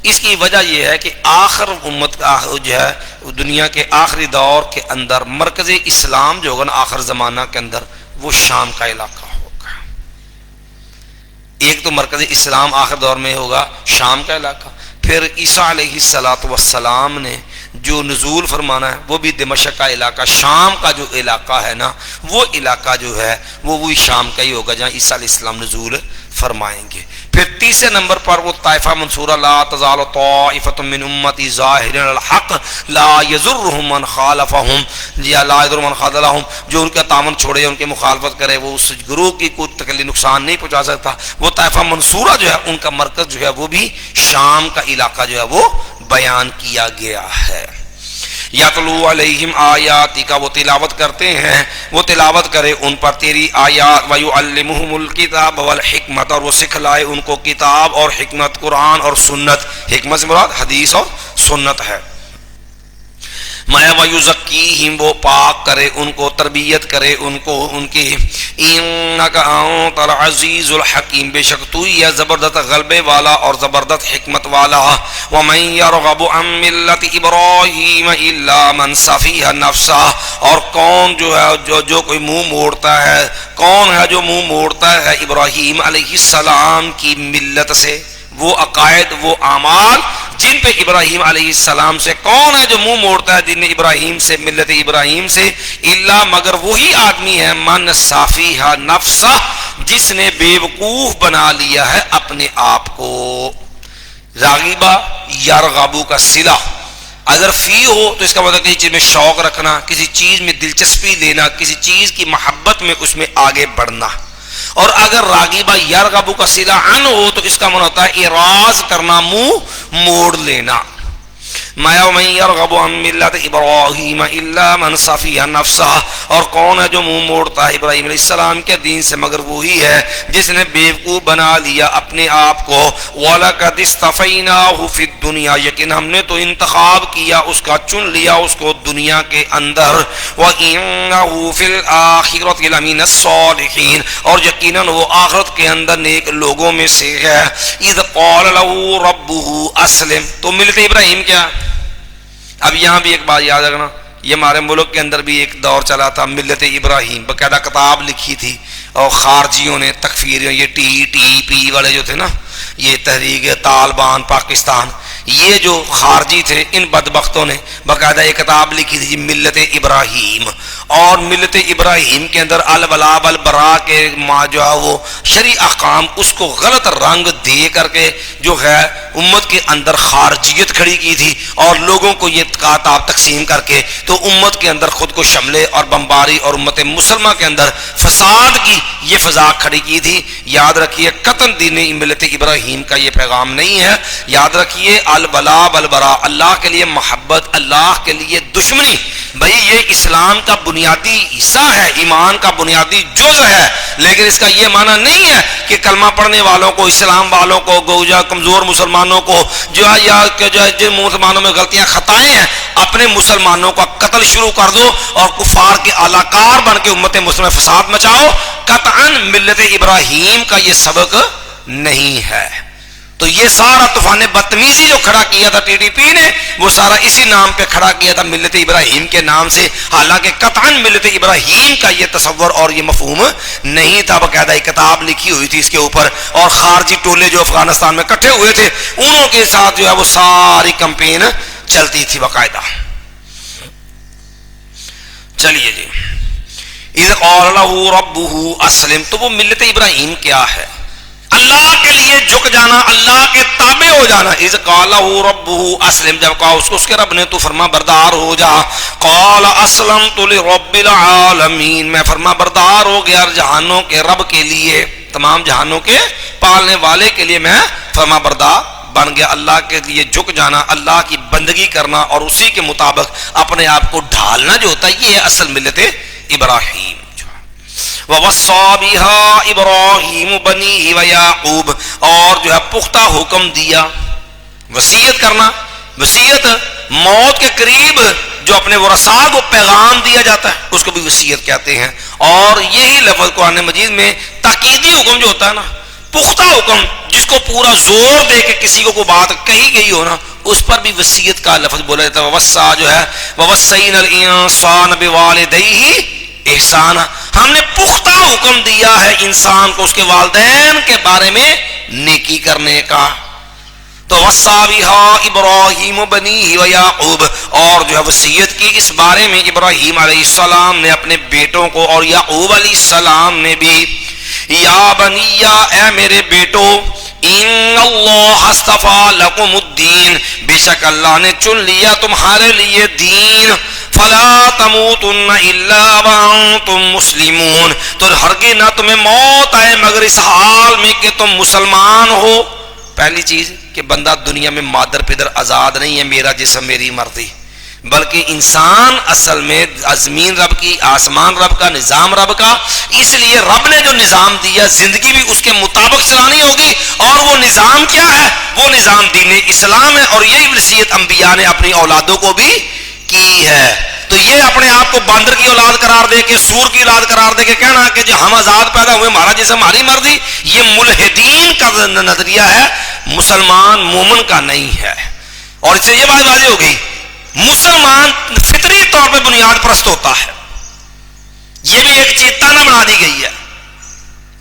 اس کی وجہ یہ ہے کہ آخر امت کا جو ہے دنیا کے آخری دور کے اندر مرکز اسلام جو ہوگا نا آخر زمانہ کے اندر وہ شام کا علاقہ ہوگا. ایک تو مرکز اسلام آخر دور میں ہوگا شام کا علاقہ، پھر عیسیٰ علیہ السلام نے جو نزول فرمانا ہے وہ بھی دمشق کا علاقہ، شام کا جو علاقہ ہے نا وہ علاقہ جو ہے وہ وہی شام کا ہی ہوگا جہاں عیسیٰ علیہ السلام نزول فرمائیں گے. پھر تیسرے نمبر پر وہ طائفہ منصورہ، لا تزال طائفۃ من امتی ظاہرین الحق لا یضرهم من خالفهم یا لا یضر من خذلهم، جو ان کا تعاون چھوڑے ان کی مخالفت کرے وہ اس گروہ کی کوئی تکلیف نقصان نہیں پہنچا سکتا. وہ طائفہ منصورہ جو ہے ان کا مرکز جو ہے وہ بھی شام کا علاقہ جو ہے وہ بیان کیا گیا ہے. یتلو علیہم آیاتی کا، وہ تلاوت کرتے ہیں، وہ تلاوت کرے ان پر تیری آیات، ویعلمہم الکتاب والحکمت، اور وہ سکھلائے ان کو کتاب اور حکمت، قرآن اور سنت. حکمت سے مراد حدیث اور سنت ہے. میں ویزکیہم، وہ پاک کرے ان کو، تربیت کرے ان کو ان کی. انک انت العزیز الحکیم، بے شک تو ہی ہے زبردست غلبے والا اور زبردست حکمت والا. ومن یرغب عن ملت ابراہیم الا من سفیہ نفسہ، اور کون جو ہے جو کوئی منہ موڑتا ہے، کون ہے جو منہ موڑتا ہے ابراہیم علیہ السلام کی ملت سے، وہ عقائد وہ اعمال جن پہ ابراہیم علیہ السلام سے، کون ہے جو منہ موڑتا ہے دین ابراہیم سے، ملت ابراہیم سے، الا مگر وہی آدمی ہے من صافیہ نفسہ، جس نے بے وقوف بنا لیا ہے اپنے آپ کو. راغبہ یرغبو کا صلہ، اگر فی ہو تو اس کا مطلب کسی چیز میں شوق رکھنا، کسی چیز میں دلچسپی لینا، کسی چیز کی محبت میں اس میں آگے بڑھنا. اور اگر راغبہ یرغب کا صلہ عن ہو تو اس کا معنی ہوتا ہے اعراض کرنا، منہ موڑ لینا. ما ومن يرغب عن ملت ابراہیم الا من صفی نفسہ، اور کون ہے جو منہ موڑتا ہے ابراہیم علیہ السلام کے دین سے مگر وہی ہے جس نے بیوقوف بنا لیا اپنے آپ کو. وَلَقَدِ اصْطَفَيْنَاهُ فِي الدُّنْيَا، یقین ہم نے تو انتخاب کیا اس کا، چن لیا اس کو دنیا کے اندر. وَإِنَّهُ فِي الْآخِرَةِ لَمِنَ الصَّالِحِينَ، اور یقیناً وہ آخرت کے اندر نیک لوگوں میں سے ہے. اِذْ قَالَ لَهُ رَبُّهُ أَسْلِمْ، تو ملت ابراہیم کیا. اب یہاں بھی ایک بات یاد رکھنا، یہ ہمارے ملک کے اندر بھی ایک دور چلا تھا ملت ابراہیم، باقاعدہ کتاب لکھی تھی اور خارجیوں نے تکفیریوں، یہ ٹی پی والے جو تھے نا، یہ تحریک طالبان پاکستان، یہ جو خارجی تھے ان بدبختوں نے باقاعدہ ایک کتاب لکھی تھی ملت ابراہیم. اور ملت ابراہیم کے اندر الولاء والبراء کے جو ہے وہ شرعی احکام اس کو غلط رنگ دے کر کے جو ہے امت کے اندر خارجیت کھڑی کی تھی، اور لوگوں کو یہ کتاب تقسیم کر کے تو امت کے اندر خود کو شملے اور بمباری اور امت مسلمہ کے اندر فساد کی یہ فضا کھڑی کی تھی. یاد رکھیے قطعاً دین ملت ابراہیم کا یہ پیغام نہیں ہے. یاد رکھیے الولاء والبراء، اللہ کے لیے محبت، اللہ کے لیے دشمنی، بھائی یہ اسلام کا بنیادی حصہ ہے، ایمان کا بنیادی جزء ہے. لیکن اس کا یہ معنی نہیں ہے کہ کلمہ پڑھنے والوں کو، اسلام والوں کو، گوجا کمزور مسلمانوں کو جو ہے یا جو ہے جن مسلمانوں میں غلطیاں خطائیں ہیں اپنے مسلمانوں کا قتل شروع کر دو اور کفار کے اعلی کار بن کے امت مسلمہ فساد مچاؤ. قطعاً ملت ابراہیم کا یہ سبق نہیں ہے. تو یہ سارا طوفان بدتمیزی جو کھڑا کیا تھا ٹی پی نے، وہ سارا اسی نام پہ کھڑا کیا تھا ملت ابراہیم کے نام سے، حالانکہ قطعاً ملت ابراہیم کا یہ تصور اور یہ مفہوم نہیں تھا. باقاعدہ ایک کتاب لکھی ہوئی تھی اس کے اوپر، اور خارجی ٹولے جو افغانستان میں اکٹھے ہوئے تھے انہوں کے ساتھ جو ہے وہ ساری کمپین چلتی تھی باقاعدہ. چلیے جی، اذ قال له ربه اسلم، تو وہ ملت ابراہیم کیا ہے؟ اللہ کے لیے جھک جانا، اللہ کے تابع ہو جانا. اذ قال له ربه اسلم، جب کہا اس کے رب نے تو فرما بردار ہو جا. قال اسلمت لرب العالمین، میں فرما بردار ہو گیا جہانوں کے رب کے لیے، تمام جہانوں کے پالنے والے کے لیے میں فرما بردار بن گیا. اللہ کے لیے جھک جانا، اللہ کی بندگی کرنا اور اسی کے مطابق اپنے آپ کو ڈھالنا جو ہوتا ہے، یہ ہے اصل ملت ابراہیم. وَوَصَّى بِهَا إِبْرَاهِيمُ بَنِيهِ وَيَعْقُوبَ، اور جو ہے پختہ حکم دیا، وصیت کرنا. وصیت موت کے قریب جو اپنے ورثاء کو پیغام دیا جاتا ہے اس کو بھی وصیت کہتے ہیں. اور یہی لفظ قرآن مجید میں تاکیدی حکم جو ہوتا ہے نا، پختہ حکم جس کو پورا زور دے کے کسی کو کوئی بات کہی گئی ہو نا، اس پر بھی وصیت کا لفظ بولا جاتا ہے. وَوَصَّى جو ہے وَوَصَّيْنَا الْإِنسَانَ بِوَالِدَيْهِ احسان، ہم نے پختہ حکم دیا ہے انسان کو اس کے والدین کے بارے میں نیکی کرنے کا. تو وصّى بها ابراہیم بنیہ ویعقوب، اور جو ہے وصیت کی اس بارے میں ابراہیم علیہ السلام نے اپنے بیٹوں کو اور یعقوب علیہ السلام نے بھی. یا بنیہ، اے میرے بیٹو، ان اللہ اصطفیٰ لکم الدین، بے شک اللہ نے چن لیا تمہارے لیے دین. فلا تموتن الا وانتم مسلمون، تو ہرگز نہ تمہیں موت آئے مگر اس حال میں کہ تم مسلمان ہو. پہلی چیز کہ بندہ دنیا میں مادر پدر آزاد نہیں ہے، میرا جسم میری مرضی، بلکہ انسان اصل میں زمین رب کی، آسمان رب کا، نظام رب کا. اس لیے رب نے جو نظام دیا زندگی بھی اس کے مطابق چلانی ہوگی. اور وہ نظام کیا ہے؟ وہ نظام دین اسلام ہے. اور یہی وصیت انبیاء نے اپنی اولادوں کو بھی کی ہے. تو یہ اپنے آپ کو باندر کی اولاد قرار دے کے، سور کی اولاد قرار دے کے کہنا کہ جو ہم آزاد پیدا ہوئے، ہمارا جسم ہماری مرضی، یہ ملحدین کا نظریہ ہے، مسلمان مومن کا نہیں ہے. اور اس سے یہ بات واضح ہو گئی، مسلمان فطری طور پہ بنیاد پرست ہوتا ہے. یہ بھی ایک چیز تانا بنا دی گئی ہے.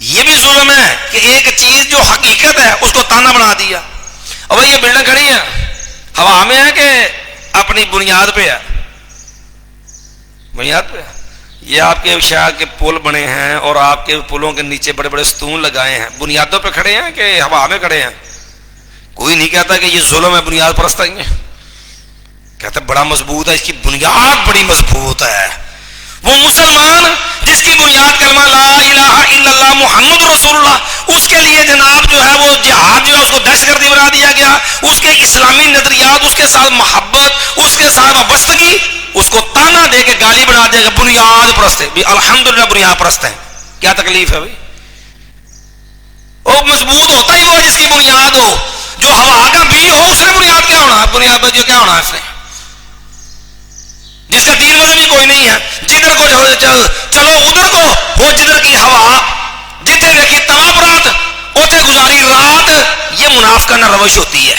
یہ بھی ظلم ہے کہ ایک چیز جو حقیقت ہے اس کو تانا بنا دیا. اور بھائی یہ بلڈنگ کھڑی ہے ہوا میں ہے کہ اپنی بنیاد پہ ہے؟ بنیاد پہ. یہ آپ کے شہر کے پل بنے ہیں اور آپ کے پلوں کے نیچے بڑے بڑے ستون لگائے ہیں، بنیادوں پہ کھڑے ہیں کہ ہوا میں کھڑے ہیں؟ کوئی نہیں کہتا کہ یہ ظلم ہے، بنیاد پرست ہے. کہتا کہتے بڑا مضبوط ہے، اس کی بنیاد بڑی مضبوط ہے. وہ مسلمان جس کی بنیاد کلمہ لا الہ الا اللہ محمد رسول اللہ، اس کے لیے جناب جو ہے وہ جہاد جو ہے اس کو دہشت گردی بنا دیا گیا. اس کے اسلامی نظریات، اس کے ساتھ محبت، اس کے ساتھ وابستگی، اس کو تانا دے کے گالی بنا دیا گیا بنیاد پرست ہے. الحمدللہ بنیاد پرست ہیں، کیا تکلیف ہے بھائی؟ وہ مضبوط ہوتا ہی وہ جس کی بنیاد ہو. جو ہوا کا بی ہو اس نے بنیاد کیا ہونا؟ بنیاد پر جو کیا ہونا ہے اس نے؟ جس کا دین مذہب ہی کوئی نہیں ہے، جدھر کو چلو ادھر کو وہ جدھر کی ہوا، جتنے دیکھی تمام رات اوتھے گزاری رات. یہ منافقانہ روش ہوتی ہے،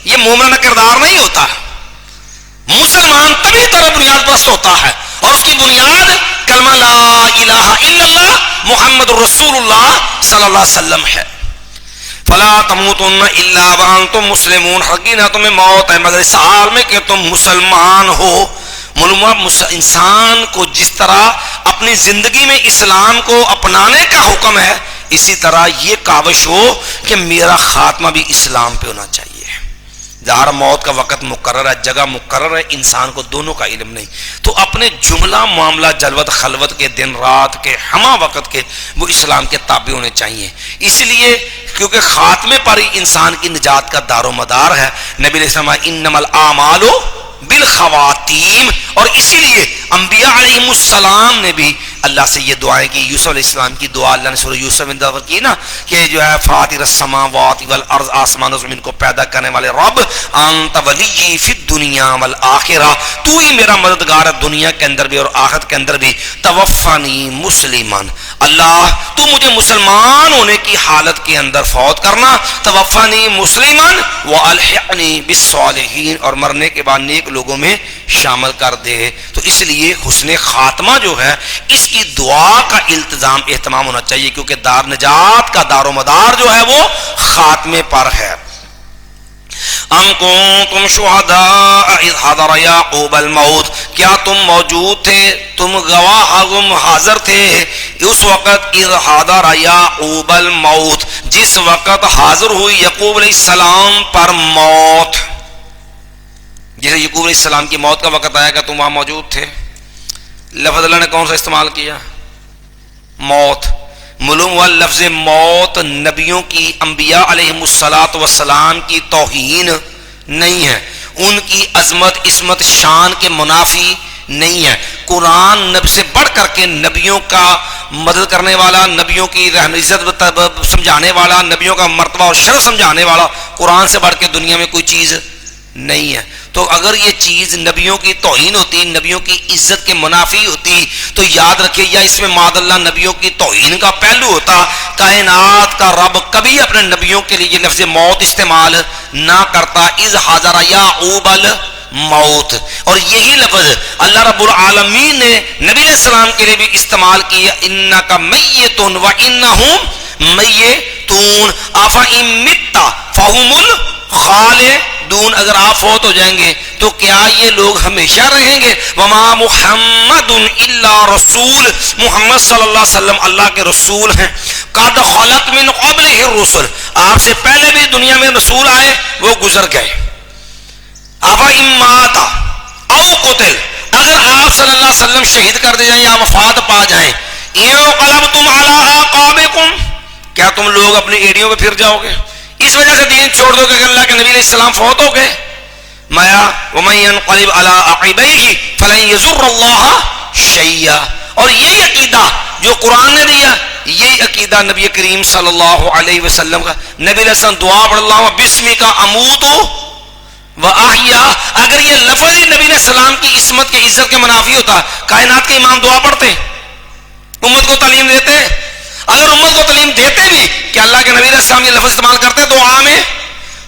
یہ مومنانہ کردار نہیں ہوتا. مسلمان تبھی طرح بنیاد پرست ہوتا ہے اور اس کی بنیاد کلمہ لا الہ الا اللہ محمد رسول اللہ صلی اللہ علیہ وسلم ہے. فلا تموتن الا وانتم مسلمون، حقیقت تمہیں موت ہے مگر اس حال میں کہ تم مسلمان ہو. انسان کو جس طرح اپنی زندگی میں اسلام کو اپنانے کا حکم ہے، اسی طرح یہ کاوش ہو کہ میرا خاتمہ بھی اسلام پہ ہونا چاہیے. ظاہر موت کا وقت مقرر ہے، جگہ مقرر ہے، انسان کو دونوں کا علم نہیں، تو اپنے جملہ معاملہ جلوت خلوت کے، دن رات کے، ہمہ وقت کے، وہ اسلام کے تابع ہونے چاہیے. اس لیے کیونکہ خاتمے پر ہی انسان کی نجات کا دار و مدار ہے. نبی علیہ السلام انما الاعمال بالخواتیم، اور اسی لیے انبیاء علیہم السلام نے بھی اللہ سے یہ دعائیں کی. یوسف علیہ السلام کی دعا اللہ نے سورہ یوسف میں دعا کی نا کہ جو ہے فاطر السماوات والارض، آسمان و زمین کو پیدا کرنے والے رب، انت ولی فی الدنیا والآخرہ، تو ہی میرا مددگار ہے دنیا کے اندر بھی اور آخرت کے اندر بھی. توفنی مسلمان، اللہ تو مجھے مسلمان ہونے کی حالت کے اندر فوت کرنا. توفنی مسلمان والحقنی بالصالحین، اور مرنے کے بعد نیک لوگوں میں شامل کر دے. تو اس لیے حسن خاتمہ جو ہے اس کی دعا کا التزام اہتمام ہونا چاہیے، کیونکہ دار نجات کا دار و مدار جو ہے وہ خاتمے پر ہے. ام کنتم شہداء اذ حضر یعقوب الموت، کیا تم موجود تھے، تم گواہ تم حاضر تھے اس وقت اذ حضر یعقوب الموت، جس وقت حاضر ہوئی یعقوب علیہ السلام پر موت. جیسے یعقوب علیہ السلام کی موت کا وقت آئے گا تم وہاں موجود تھے. لفظ اللہ نے کون سا استعمال کیا؟ موت. معلوم ہوا لفظ موت نبیوں کی، انبیاء علیہم الصلاۃ والسلام کی توہین نہیں ہے، ان کی عظمت عصمت شان کے منافی نہیں ہے. قرآن نبی سے بڑھ کر کے نبیوں کا مدد کرنے والا، نبیوں کی عزت سمجھانے والا، نبیوں کا مرتبہ اور شرف سمجھانے والا قرآن سے بڑھ کے دنیا میں کوئی چیز نہیں ہے. تو اگر یہ چیز نبیوں کی توہین ہوتی، نبیوں کی عزت کے منافی ہوتی، تو یاد رکھیے یا اس میں معاذ اللہ نبیوں کی توہین کا پہلو ہوتا. کائنات کا رب کبھی اپنے نبیوں کے لیے لفظ موت استعمال نہ کرتا. اذ حضر یعقوب الموت، اور یہی لفظ اللہ رب العالمین نے نبی علیہ السلام کے لیے بھی استعمال کیا. انک میت و انہم میتون افئن مت فہم الخالدون، اگر آپ فوت ہو جائیں گے تو کیا یہ لوگ ہمیشہ رہیں گے؟ وما محمد الا رسول، محمد صلی اللہ علیہ وسلم اللہ کے رسول ہیں. قد خلت من قبلہ الرسل، آپ سے پہلے بھی دنیا میں رسول آئے، وہ گزر گئے. افئن مات او قتل، اگر آپ صلی اللہ علیہ وسلم شہید کر دے جائیں یا وفات پا جائیں، انقلبتم علی اعقابکم، کیا تم لوگ اپنی ایڑیوں پہ پھر جاؤ گے؟ اس وجہ سے دین چھوڑ دو کہ اللہ کے نبی علیہ السلام فوت ہو گئے. مایا ومن ينقلب على عقبیہ فلن يضر اللہ شیئا، اور یہی عقیدہ جو قرآن نے دیا، یہی عقیدہ نبی کریم صلی اللہ علیہ وسلم کا. نبی علیہ السلام دعا پڑھ اللہ بسمک اموت و احیا، اگر یہ لفظ ہی نبی علیہ السلام کی عصمت کے عزت کے منافی ہوتا، کائنات کے امام دعا پڑھتے، امت کو تعلیم دیتے. اگر امت کو تعلیم دیتے بھی کہ اللہ کے نبی علیہ السلام یہ لفظ استعمال کرتے دعا میں،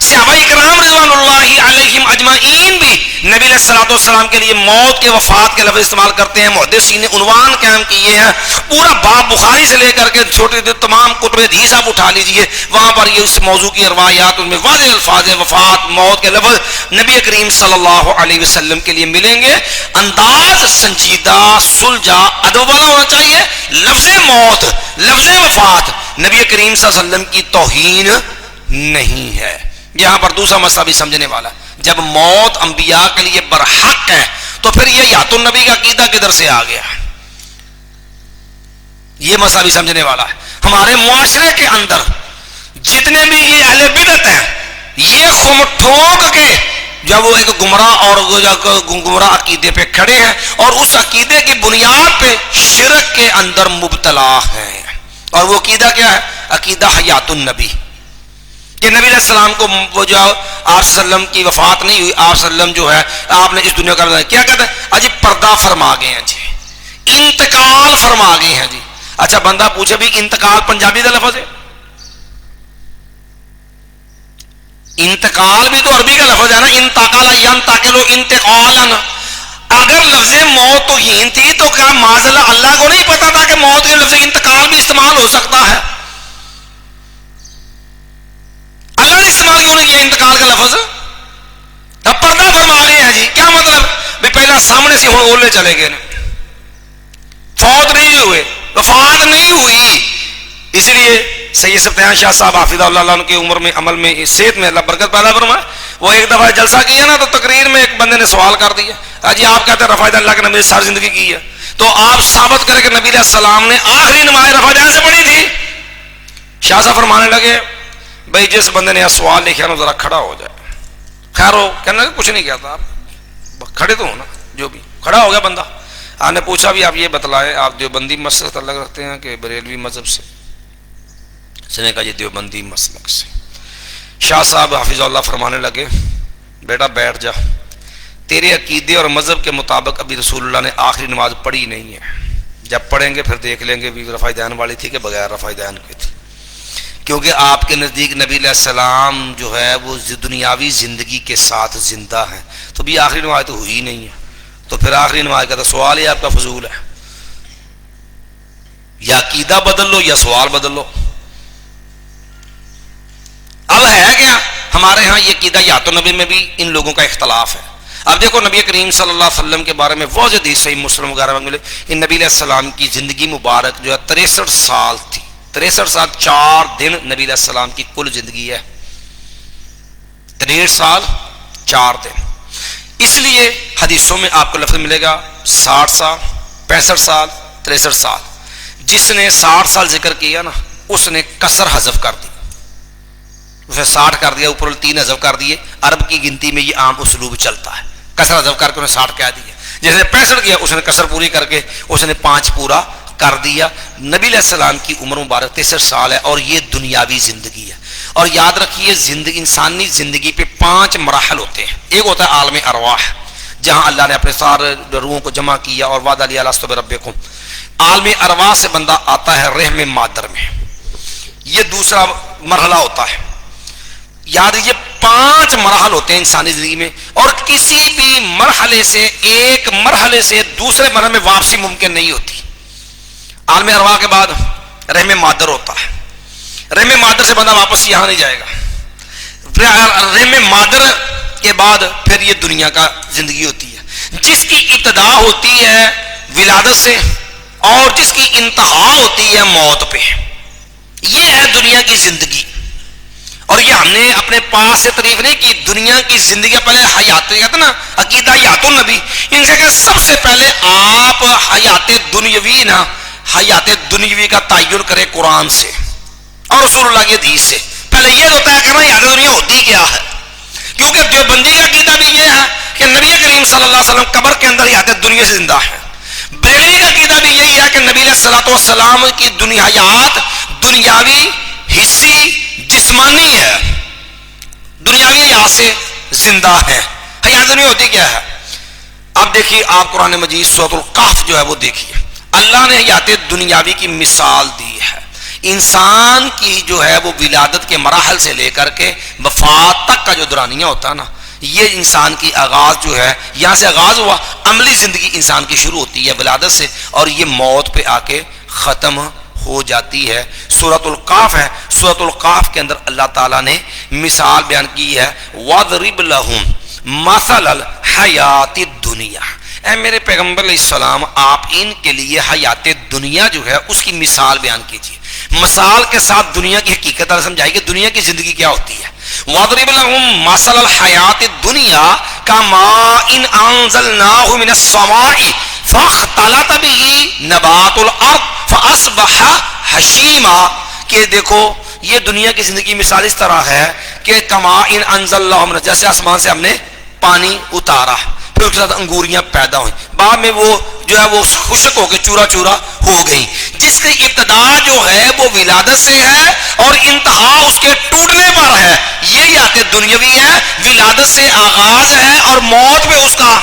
صحابہ اکرام رضوان اللہ علیہم اجمعین بھی نبی علیہ الصلوۃ والسلام کے لیے موت کے وفات کے لفظ استعمال کرتے ہیں. محدثین نے عنوان قائم کیے ہیں، پورا باب بخاری سے لے کر کے چھوٹے تمام کتب حدیث آپ اٹھا لیجئے، وہاں پر یہ اس موضوع کی روایات ان میں واضح الفاظ وفات موت کے لفظ نبی کریم صلی اللہ علیہ وسلم کے لیے ملیں گے. انداز سنجیدہ سلجھا ادب والا ہونا چاہیے. لفظ موت لفظ وفات نبی کریم صلی اللہ علیہ وسلم کی توہین نہیں ہے. یہاں پر دوسرا مسئلہ بھی سمجھنے والا ہے. جب موت انبیاء کے لیے برحق ہے تو پھر یہ حیات النبی کا عقیدہ کدھر سے آ گیا؟ یہ مسئلہ بھی سمجھنے والا ہے. ہمارے معاشرے کے اندر جتنے بھی یہ اہل بدعت ہیں یہ خم ٹھوک کے جب وہ ایک گمراہ اور گمراہ عقیدے پہ کھڑے ہیں اور اس عقیدے کی بنیاد پہ شرک کے اندر مبتلا ہیں. اور وہ عقیدہ کیا ہے؟ عقیدہ حیات النبی کہ نبی علیہ السلام کو وہ جو آپ وسلم کی وفات نہیں ہوئی، آپ وسلم جو ہے آپ نے اس دنیا کا کیا کہتے ہیں اجی پردہ فرما گئے ہیں جی، انتقال فرما گئے ہیں جی. اچھا بندہ پوچھے بھی انتقال پنجابی کا لفظ ہے؟ انتقال بھی تو عربی کا لفظ ہے نا، انتقال ینتقل انتقالا. اگر لفظ موت توہین تھی تو کیا معاذ اللہ اللہ کو نہیں پتا تھا کہ موت کے لفظ انتقال بھی استعمال ہو سکتا ہے؟ اللہ نے استعمال کیوں نہیں کیا انتقال کا لفظ؟ اب پردہ فرما گئے ہیں جی، کیا مطلب بھی پہلا سامنے سے ہوں اولے چلے گئے نا، فوت نہیں ہوئے، وفات نہیں ہوئی. اس لیے سید سفتیان شاہ صاحب حافظ اللہ عنہ کی عمر میں عمل میں صحت میں اللہ برکت پیدا فرمائے، وہ ایک دفعہ جلسہ کیا نا تو تقریر میں ایک بندے نے سوال کر دیا جی آپ کہتے ہیں رفع دین اللہ کے نبی نے ساری زندگی کی ہے، تو آپ ثابت کریں کہ نبی علیہ السلام نے آخری نماز رفع دین سے پڑھی تھی؟ شاہ صاحب فرمانے لگے بھائی جس بندے نے یہ سوال لکھا نا ذرا کھڑا ہو جائے. خیر ہو کہنے لگا کچھ نہیں کہتا، آپ کھڑے تو ہو نا. جو بھی کھڑا ہو گیا بندہ. آپ نے پوچھا بھی آپ یہ بتلائیں آپ دیوبندی مسلک سے تعلق رکھتے ہیں کہ بریلوی مذہب سے؟ اس نے کہا یہ دیوبندی مسلک سے. شاہ صاحب حافظ اللہ فرمانے لگے بیٹا بیٹھ جا، تیرے عقیدے اور مذہب کے مطابق ابھی رسول اللہ نے آخری نماز پڑھی نہیں ہے، جب پڑھیں گے پھر دیکھ لیں گے بھی رفع دین والی تھی کہ بغیر رفع دین کی تھی. کیونکہ آپ کے نزدیک نبی علیہ السلام جو ہے وہ دنیاوی زندگی کے ساتھ زندہ ہیں، تو بھی آخری نماز تو ہوئی نہیں ہے، تو پھر آخری نماز کا تو سوال ہی آپ کا فضول ہے. یا عقیدہ بدل لو یا سوال بدل لو. اب ہے کیا ہمارے ہاں یہ عقیدہ حیات النبی میں بھی ان لوگوں کا اختلاف ہے. اب دیکھو نبی کریم صلی اللہ علیہ وسلم کے بارے میں وہ حدیث صحیح مسلم وغیرہ میں ملے، ان نبی علیہ السلام کی زندگی مبارک جو ہے 63 سال تھی. 63 سال 4 دن نبی علیہ السلام کی کل زندگی ہے، 63 سال 4 دن. اس لیے حدیثوں میں آپ کو لفظ ملے گا 60 سال 65 سال 63 سال. جس نے 60 سال ذکر کیا نا اس نے کسر حذف کر دی، اسے 60 کر دیا، اوپر 3 حذف کر دیے. عرب کی گنتی میں یہ عام اسلوب چلتا ہے، کسر حذف کر کے انہیں 60 کہہ دیا. جس نے 65 کیا اس نے کسر پوری کر کے اس نے 5 پورا کر دیا. نبی علیہ السلام کی عمر مبارک 63 سال ہے اور یہ دنیاوی زندگی ہے. اور یاد رکھیے انسانی زندگی پہ 5 مراحل ہوتے ہیں. ایک ہوتا ہے عالم ارواح جہاں اللہ نے اپنے سارے روحوں کو جمع کیا اور وعدہ لیا لست بربکم. عالم ارواح سے بندہ آتا ہے رحم مادر میں، یہ دوسرا مرحلہ ہوتا ہے. یاد یہ 5 مراحل ہوتے ہیں انسانی زندگی میں، اور کسی بھی مرحلے سے ایک مرحلے سے دوسرے مرحلے میں واپسی ممکن نہیں ہوتی. عالم ارواح کے بعد رحم مادر ہوتا ہے، رحم مادر سے بندہ واپس یہاں نہیں جائے گا. رحم مادر کے بعد پھر یہ دنیا کا زندگی ہوتی ہے جس کی ابتدا ہوتی ہے ولادت سے اور جس کی انتہا ہوتی ہے موت پہ. یہ ہے دنیا کی زندگی. اور یہ ہم نے اپنے پاس سے تعریف نہیں کی، دنیا کی زندگی پہلے حیات کہتے نا عقیدہ حیات النبی، ان سے کہ سب سے پہلے آپ حیات دنیاوی نا حیات دنیاوی کا تعین کرے قرآن سے اور رسول اللہ کی حدیث سے. پہلے یہ ہوتا ہے کہ حیات دنیا ہوتی کیا ہے، کیونکہ دیوبندی کا عقیدہ بھی یہ ہے کہ نبی کریم صلی اللہ علیہ وسلم قبر کے اندر حیات دنیا سے زندہ ہے. بریلوی کا عقیدہ بھی یہی ہے کہ نبی علیہ الصلوۃ والسلام کی حیات دنیاوی حصی جسمانی ہے، دنیاوی حیات سے زندہ ہے. حیات دنیا ہوتی کیا ہے؟ اب دیکھیے آپ قرآن مجید سورۃ الکہف جو ہے وہ دیکھیے، اللہ نے حیات دنیاوی کی مثال دی ہے. انسان کی جو ہے وہ ولادت کے مراحل سے لے کر کے وفات تک کا جو دورانیہ ہوتا ہے نا، یہ انسان کی آغاز جو ہے یہاں سے آغاز ہوا. عملی زندگی انسان کی شروع ہوتی ہے ولادت سے اور یہ موت پہ آ کے ختم ہو جاتی ہے. سورۃ الکہف ہے، سورۃ الکہف کے اندر اللہ تعالیٰ نے مثال بیان کی ہے وَاضْرِبْ لَهُمْ مَثَلَ الْحَيَاةِ الدُّنْيَا. اے میرے پیغمبر علیہ السلام آپ ان کے لیے حیات دنیا جو ہے اس کی مثال بیان کیجیے. مثال کے ساتھ دنیا کی حقیقت سمجھائیے کہ دنیا کی زندگی کیا ہوتی ہے. وَاضْرِبْ لَهُم مَثَلَ الْحَيَاةِ الدُّنْيَا كَمَاءٍ أَنزَلْنَاهُ مِنَ السَّمَاءِ فَاخْتَلَطَ بِهِ نَبَاتُ الْأَرْضِ فَأَصْبَحَ هَشِيمًا. کہ دیکھو یہ دنیا کی زندگی مثال اس طرح ہے کہ کماء انزل اللہ من، جیسے آسمان سے ہم نے پانی اتارا، پھر اس کے ساتھ انگوریاں پیدا ہوئیں، بعد میں وہ جو ہے وہ خشک ہو کے چورا چورا ہو گئی، جس کی ابتدا جو ہے وہ ولادت سے ہے اور انتہا اس کے ٹوٹنے پر ہے. یہ حیات دنیاوی ہے، ولادت سے آغاز ہے اور موت میں اس کا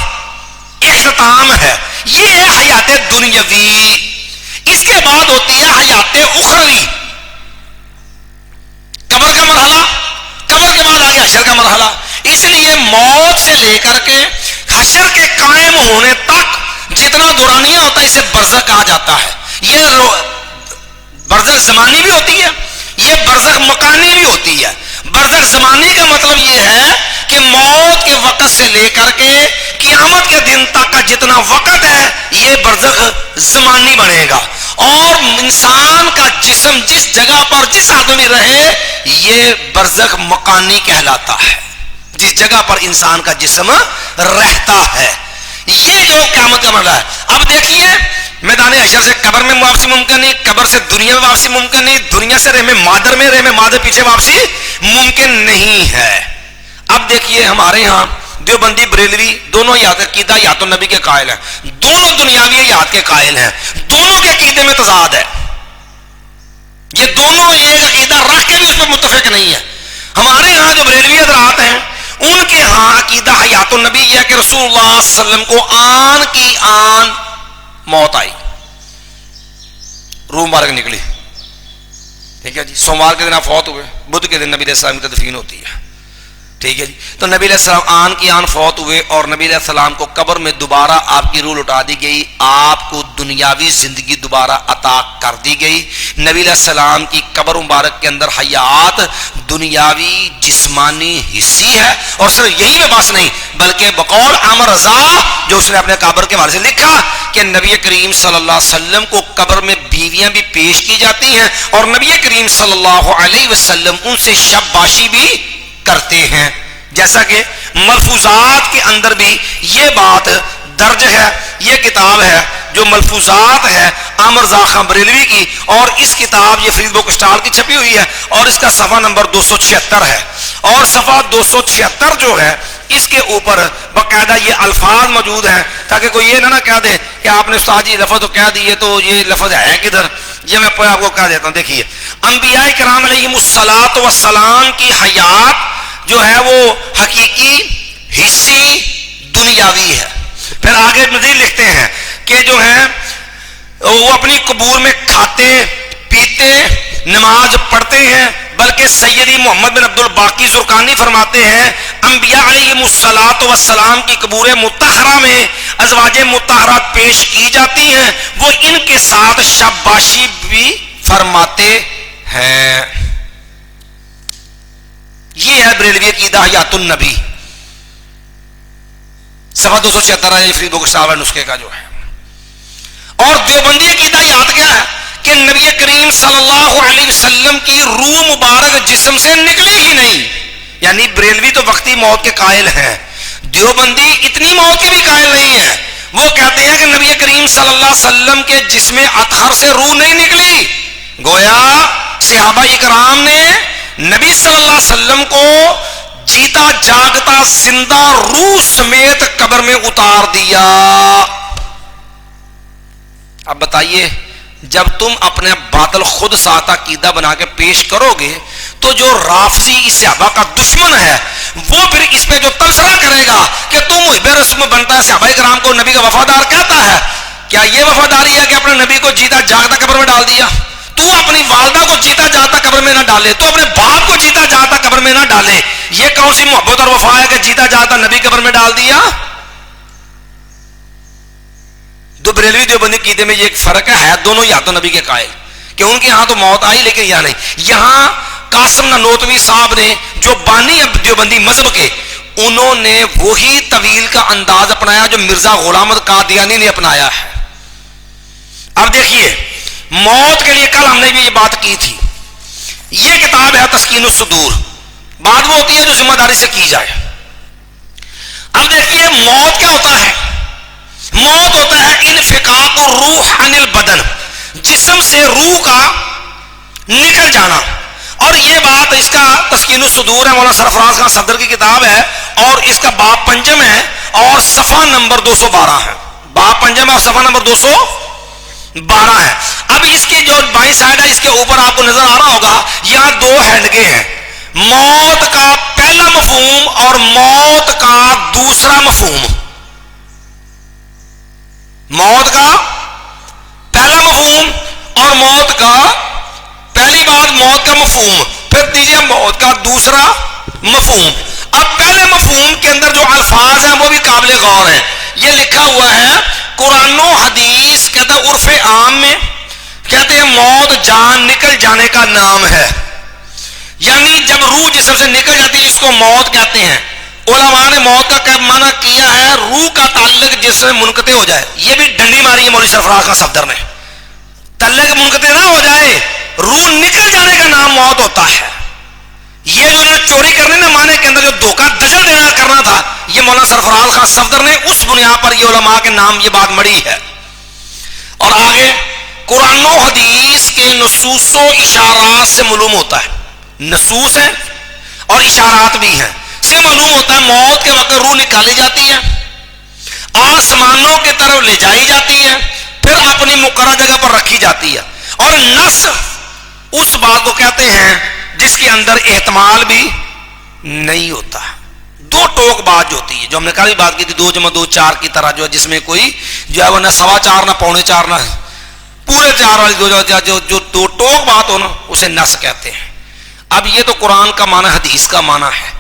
اختتام ہے. یہ ہے حیات دنیاوی. اس کے بعد ہوتی ہے حیات اخروی، قبر کا مرحلہ، قبر کے بعد آگے حشر کا مرحلہ. اس لیے موت سے لے کر کے حشر کے قائم ہونے تک جتنا دورانیہ ہوتا ہے اسے برزخ کہا جاتا ہے. یہ برزخ زمانی بھی ہوتی ہے، یہ برزخ مکانی بھی ہوتی ہے. برزخ زمانی کا مطلب یہ ہے کہ موت کے وقت سے لے کر کے قیامت کے دن تک کا جتنا وقت ہے یہ برزخ زمانی بنے گا، اور انسان کا جسم جس جگہ پر جس آدمی رہے یہ برزخ مکانی کہلاتا ہے، جس جگہ پر انسان کا جسم رہتا ہے. یہ جو قیامت کا مرحلہ ہے. اب دیکھیے میدان حشر سے قبر میں واپسی ممکن نہیں، قبر سے دنیا میں واپسی ممکن نہیں، دنیا سے رحم مادر میں، رحم مادر پیچھے واپسی ممکن نہیں ہے. اب دیکھیے ہمارے ہاں دیوبندی بریلوی دونوں یاد عقیدہ یات النبی کے قائل ہیں، دونوں دنیاوی یاد کے قائل ہیں، دونوں کے عقیدے میں تضاد ہے. یہ دونوں ایک عقیدہ رکھ کے بھی اس پہ متفق نہیں ہے. ہمارے ہاں جو بریلوی حضرات ہیں ان کے ہاں عقیدہ حیات النبی یہ ہے کہ رسول اللہ صلی اللہ علیہ وسلم کو آن کی آن موت آئی، روح مبارک نکلی، ٹھیک ہے جی، سوموار کے دن آپ فوت ہوئے، بدھ کے دن نبی علیہ السلام کی تدفین ہوتی ہے، ٹھیک ہے جی. تو نبی علیہ السلام آن کی آن فوت ہوئے اور نبی علیہ السلام کو قبر میں دوبارہ آپ کی روح لوٹا دی گئی، آپ کو دنیاوی زندگی دوبارہ عطا کر دی گئی. نبی علیہ السلام کی قبر مبارک کے اندر حیات دنیاوی جسمانی حصی ہے، اور صرف یہی میں بس نہیں بلکہ بقول عامر رضا جو اس نے اپنے قبر کے حوالے سے لکھا کہ نبی کریم صلی اللہ علیہ وسلم کو قبر میں بیویاں بھی پیش کی جاتی ہیں اور نبی کریم صلی اللہ علیہ وسلم ان سے شب باشی بھی کرتے ہیں، جیسا کہ ملفوظات کے اندر بھی یہ بات درج ہے. یہ کتاب ہے جو ملفوظات ہے عامر رضا خان بریلوی کی، اور اس کتاب یہ فرید بک اسٹال کی چھپی ہوئی ہے اور اس کا صفحہ نمبر 276 ہے، اور صفحہ 276 جو ہے اس کے اوپر باقاعدہ یہ الفاظ موجود ہیں تاکہ کوئی یہ نہ کہہ دے کہ آپ نے استاد جی لفظ تو کہہ دیے تو یہ لفظ ہے کدھر. یہ میں آپ کو کہہ دیتا ہوں. دیکھیے انبیاء کرام علیہم الصلاۃ والسلام کی حیات جو ہے وہ حقیقی حصی دنیاوی ہے. پھر آگے مزید لکھتے ہیں کہ جو ہے وہ اپنی قبور میں کھاتے پیتے نماز پڑھتے ہیں، بلکہ سیدی محمد بن عبد الباقی زرقانی فرماتے ہیں انبیاء علیہم الصلاۃ والسلام کی قبور مطہرہ میں ازواج مطہرات پیش کی جاتی ہیں، وہ ان کے ساتھ شاباشی بھی فرماتے ہیں. یہ ہے بریلوی عقیدہ حیات النبی، صفحہ 276 ہے فری بک اسٹال نسخے کا جو ہے. اور دیوبندی عقیدہ یاد کیا ہے کہ نبی کریم صلی اللہ علیہ وسلم کی روح مبارک جسم سے نکلی ہی نہیں، یعنی بریلوی تو وقتی موت کے قائل ہیں، دیوبندی اتنی موت کے بھی قائل نہیں ہے. وہ کہتے ہیں کہ نبی کریم صلی اللہ علیہ وسلم کے جسم اطہر سے روح نہیں نکلی، گویا صحابہ کرام نے نبی صلی اللہ علیہ وسلم کو جیتا جاگتا زندہ روح سمیت قبر میں اتار دیا. اب بتائیے جب تم اپنے باطل خود ساتھ عقیدہ بنا کے پیش کرو گے تو جو رافضی اس صحابہ کا دشمن ہے وہ پھر اس پہ جو تبصرہ کرے گا کہ تم محب رسول بنتا ہے، صحابہ کرام کو نبی کا وفادار کہتا ہے، کیا یہ وفاداری ہے کہ اپنے نبی کو جیتا جاگتا قبر میں ڈال دیا؟ تو اپنی والدہ کو جیتا جاگتا قبر میں نہ ڈالے، تو اپنے باپ کو جیتا جاگتا قبر میں نہ ڈالے. یہ کون سی محبت اور وفا ہے کہ جیتا جاگتا نبی قبر میں ڈال دیا؟ دو بریلوی دیوبندی عقیدے میں یہ ایک فرق ہے دونوں یا تو نبی کے قائل کہ ان کے یہاں تو موت آئی لیکن یہاں نہیں. یہاں قاسم نانوتوی صاحب نے جو بانی دیوبندی مذہب کے، انہوں نے وہی طویل کا انداز اپنایا جو مرزا غلام احمد قادیانی نے اپنایا ہے. اب دیکھیے موت کے لیے کل ہم نے بھی یہ بات کی تھی، یہ کتاب ہے تسکین الصدور، بات وہ ہوتی ہے جو ذمہ داری سے کی جائے. اب دیکھیے موت کیا ہوتا ہے؟ موت ہوتا ہے انفقاق الروح عن البدن، جسم سے روح کا نکل جانا. اور یہ بات اس کا تسکین الصدور ہے، مولانا سرفراز خان صدر کی کتاب ہے، اور اس کا باب پنجم ہے اور صفحہ نمبر 212 ہے. باب پنجم اور صفحہ نمبر 212 ہے. اب اس کی جو بائیں سائڈ ہے اس کے اوپر آپ کو نظر آ رہا ہوگا یہاں دو ہینڈگے ہیں، موت کا پہلا مفہوم اور موت کا دوسرا مفہوم. موت کا پہلا مفہوم اور موت کا پہلی بات موت کا مفہوم، پھر دیجیے موت کا دوسرا مفہوم. اب پہلے مفہوم کے اندر جو الفاظ ہیں وہ بھی قابل غور ہیں. یہ لکھا ہوا ہے قرآن و حدیث کہتا ہے عرف عام میں کہتے ہیں موت جان نکل جانے کا نام ہے، یعنی جب روح جسم سے نکل جاتی ہے اس کو موت کہتے ہیں. علماء نے موت کا معنی کیا ہے روح کا تعلق جس سے منقطع ہو جائے. یہ بھی ڈنڈی ماری ہے مولوی سرفراز خان صفدر نے، تعلق منقطع نہ ہو جائے، روح نکل جانے کا نام موت ہوتا ہے. یہ جو انہوں نے چوری کرنے نہ مانے کے اندر جو دھوکہ دجل دینا کرنا تھا، یہ مولانا سرفراز خان صفدر نے اس بنیاد پر یہ علماء کے نام یہ بات مڑی ہے. اور آگے قرآن و حدیث کے نصوص و اشارات سے معلوم ہوتا ہے، نصوص ہیں اور اشارات بھی ہیں، سے معلوم ہوتا ہے موت کے وقت روح نکالی جاتی ہے، آسمانوں کی طرف لے جائی جاتی ہے، پھر اپنی مقررہ جگہ پر رکھی جاتی ہے. اور نفس اس بات کو کہتے ہیں جس کے اندر احتمال بھی نہیں ہوتا. دو ٹوک بات جو ہوتی ہے، جو ہم نے کل بات کی تھی 2 × 2 4 کی طرح، جو ہے جس میں کوئی جو ہے وہ نہ 4.25 نہ 3.25 نہ پورے 4 والی جو دو ٹوک بات ہو نا اسے نس کہتے ہیں. اب یہ تو قرآن کا معنی حدیث کا معنی ہے.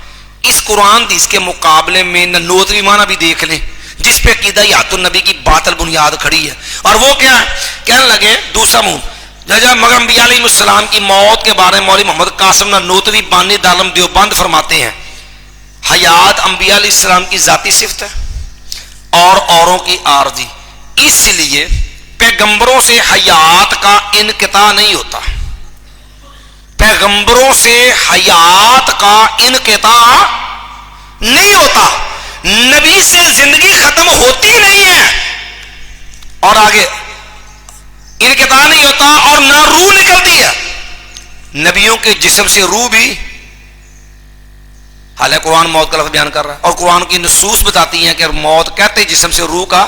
اس قرآن حدیث کے مقابلے میں ننوتوی معنی بھی دیکھ لیں جس پہ عقیدہ حیات النبی کی باطل بنیاد کھڑی ہے. اور وہ کیا ہے؟ کہنے لگے دوسرا منہ جب مگر انبیاء علیہ السلام کی موت کے بارے میں مولوی محمد قاسم ننوتوی بانی دارالعلوم دیوبند فرماتے ہیں حیات انبیاء علیہ السلام کی ذاتی صفت ہے اور اوروں کی عارضی، اس لیے پیغمبروں سے حیات کا انقطاع نہیں ہوتا. پیغمبروں سے حیات کا انقطاع نہیں ہوتا، نبی سے زندگی ختم ہوتی نہیں ہے. اور آگے انقطاع نہیں ہوتا اور نہ روح نکلتی ہے. نبیوں کے جسم سے روح بھی، حالانکہ قرآن موت کا لفظ بیان کر رہا ہے اور قرآن کی نصوص بتاتی ہیں کہ موت کہتے جسم سے روح کا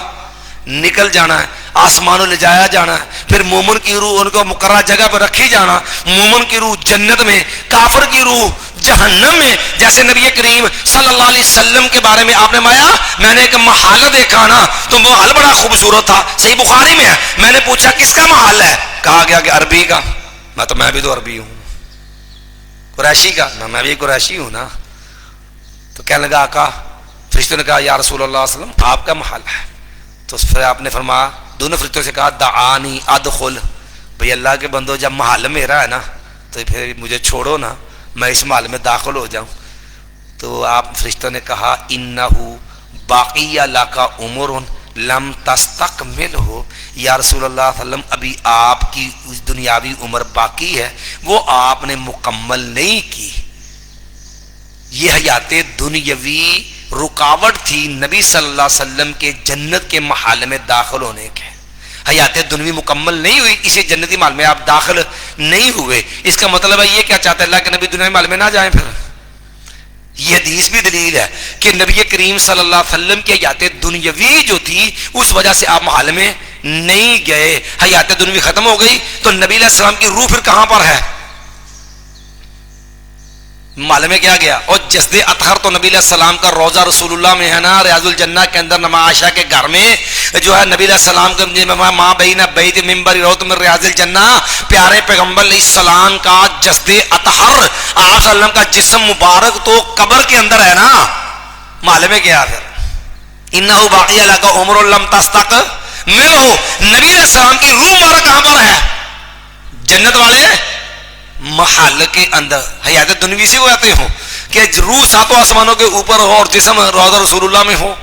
نکل جانا ہے، آسمانوں لے جایا جانا ہے، پھر مومن کی روح ان کو مقررہ جگہ پر رکھی جانا، مومن کی روح جنت میں، کافر کی روح جہنم میں. جیسے نبی کریم صلی اللہ علیہ وسلم کے بارے میں آپ نے مایا میں نے ایک محل دیکھا نا تو وہ محل بڑا خوبصورت تھا، صحیح بخاری میں ہے. میں نے پوچھا کس کا محل ہے؟ کہا گیا کہ عربی کا. میں بھی تو عربی ہوں. قریشی کا؟ میں بھی قریشی ہوں نا. تو کہنے لگا آقا، فرشتوں نے کہا یا رسول اللہ صلی اللہ علیہ وسلم آپ کا محل ہے. تو پھر آپ نے فرمایا دونوں فرشتوں سے کہا دعانی ادخل، بھئی اللہ کے بندو جب محل میرا ہے نا تو پھر مجھے چھوڑو نا، میں اس محل میں داخل ہو جاؤں. تو آپ فرشتوں نے کہا انہو باقی لک عمر لم تستکمل ہو، یا رسول اللہ صلی اللہ علیہ وسلم ابھی آپ کی دنیاوی عمر باقی ہے، وہ آپ نے مکمل نہیں کی. یہ حیات دنیاوی رکاوٹ تھی نبی صلی اللہ علیہ وسلم کے جنت کے محل میں داخل ہونے کے. حیات دنیاوی مکمل نہیں ہوئی، اسے جنتی محل میں آپ داخل نہیں ہوئے. اس کا مطلب ہے یہ کیا چاہتا ہے اللہ کے نبی دنیا محل میں نہ جائیں. پھر یہ حدیث بھی دلیل ہے کہ نبی کریم صلی اللہ علیہ وسلم کی حیات دنیاوی جو تھی اس وجہ سے آپ محل میں نہیں گئے. حیات دنیاوی ختم ہو گئی تو نبی علیہ السلام کی روح پھر کہاں پر ہے؟ محل میں کیا گیا؟ اور جسد اطہر تو نبی علیہ السلام کا روضہ رسول اللہ میں ہے نا، ریاض الجنہ کے اندر نما عائشہ کے گھر میں جو ہے نبی علیہ السلام کا ماں بین بیت منبر روضۃ من ریاض الجنہ، پیارے پیغمبر علیہ السلام کا جسد اطہر آپ صلی اللہ علیہ وسلم کا جسم مبارک تو قبر کے اندر ہے نا، محل میں گیا. پھر انہ باقی لک عمر لم تستکمل ہو، نبی علیہ السلام کی روح مبارک کہاں پر ہے؟ جنت والے محل کے اندر. حیات دنیوی سے وہ آتے ہوں کہ روح ساتوں آسمانوں کے اوپر ہو اور جسم روضہ رسول اللہ میں ہو.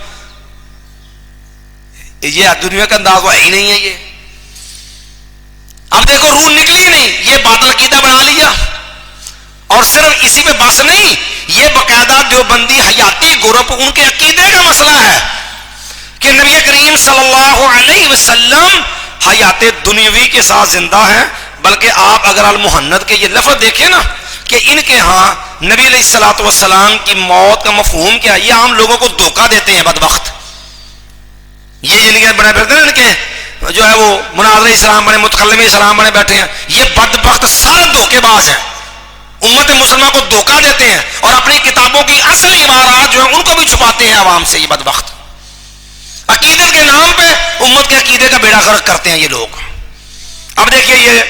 یہ دنیا کا انداز ہے ہی نہیں ہے. یہ اب دیکھو روح نکلی نہیں، یہ باطل عقیدہ بنا لیا. اور صرف اسی پہ بس نہیں، یہ باقاعدہ دیوبندی حیاتی گروپ ان کے عقیدے کا مسئلہ ہے کہ نبی کریم صلی اللہ علیہ وسلم حیات دنیاوی کے ساتھ زندہ ہیں، بلکہ آپ اگر المحنت کے یہ لفظ دیکھیں نا کہ ان کے ہاں نبی علیہ الصلوۃ والسلام کی موت کا مفہوم کیا ہے، یہ عام لوگوں کو دھوکہ دیتے ہیں بدبخت، یہ جن کے بنے پھرتے ہیں ان کے جو ہے وہ مناظر اسلام بنے متکلم اسلام بنے بیٹھے ہیں، یہ بدبخت سارے دھوکے باز ہیں، امت مسلمہ کو دھوکہ دیتے ہیں اور اپنی کتابوں کی اصل عبارات جو ہیں ان کو بھی چھپاتے ہیں عوام سے، یہ بدبخت عقیدت کے نام پہ امت کے عقیدے کا بیڑا غرق کرتے ہیں یہ لوگ۔ اب دیکھیے یہ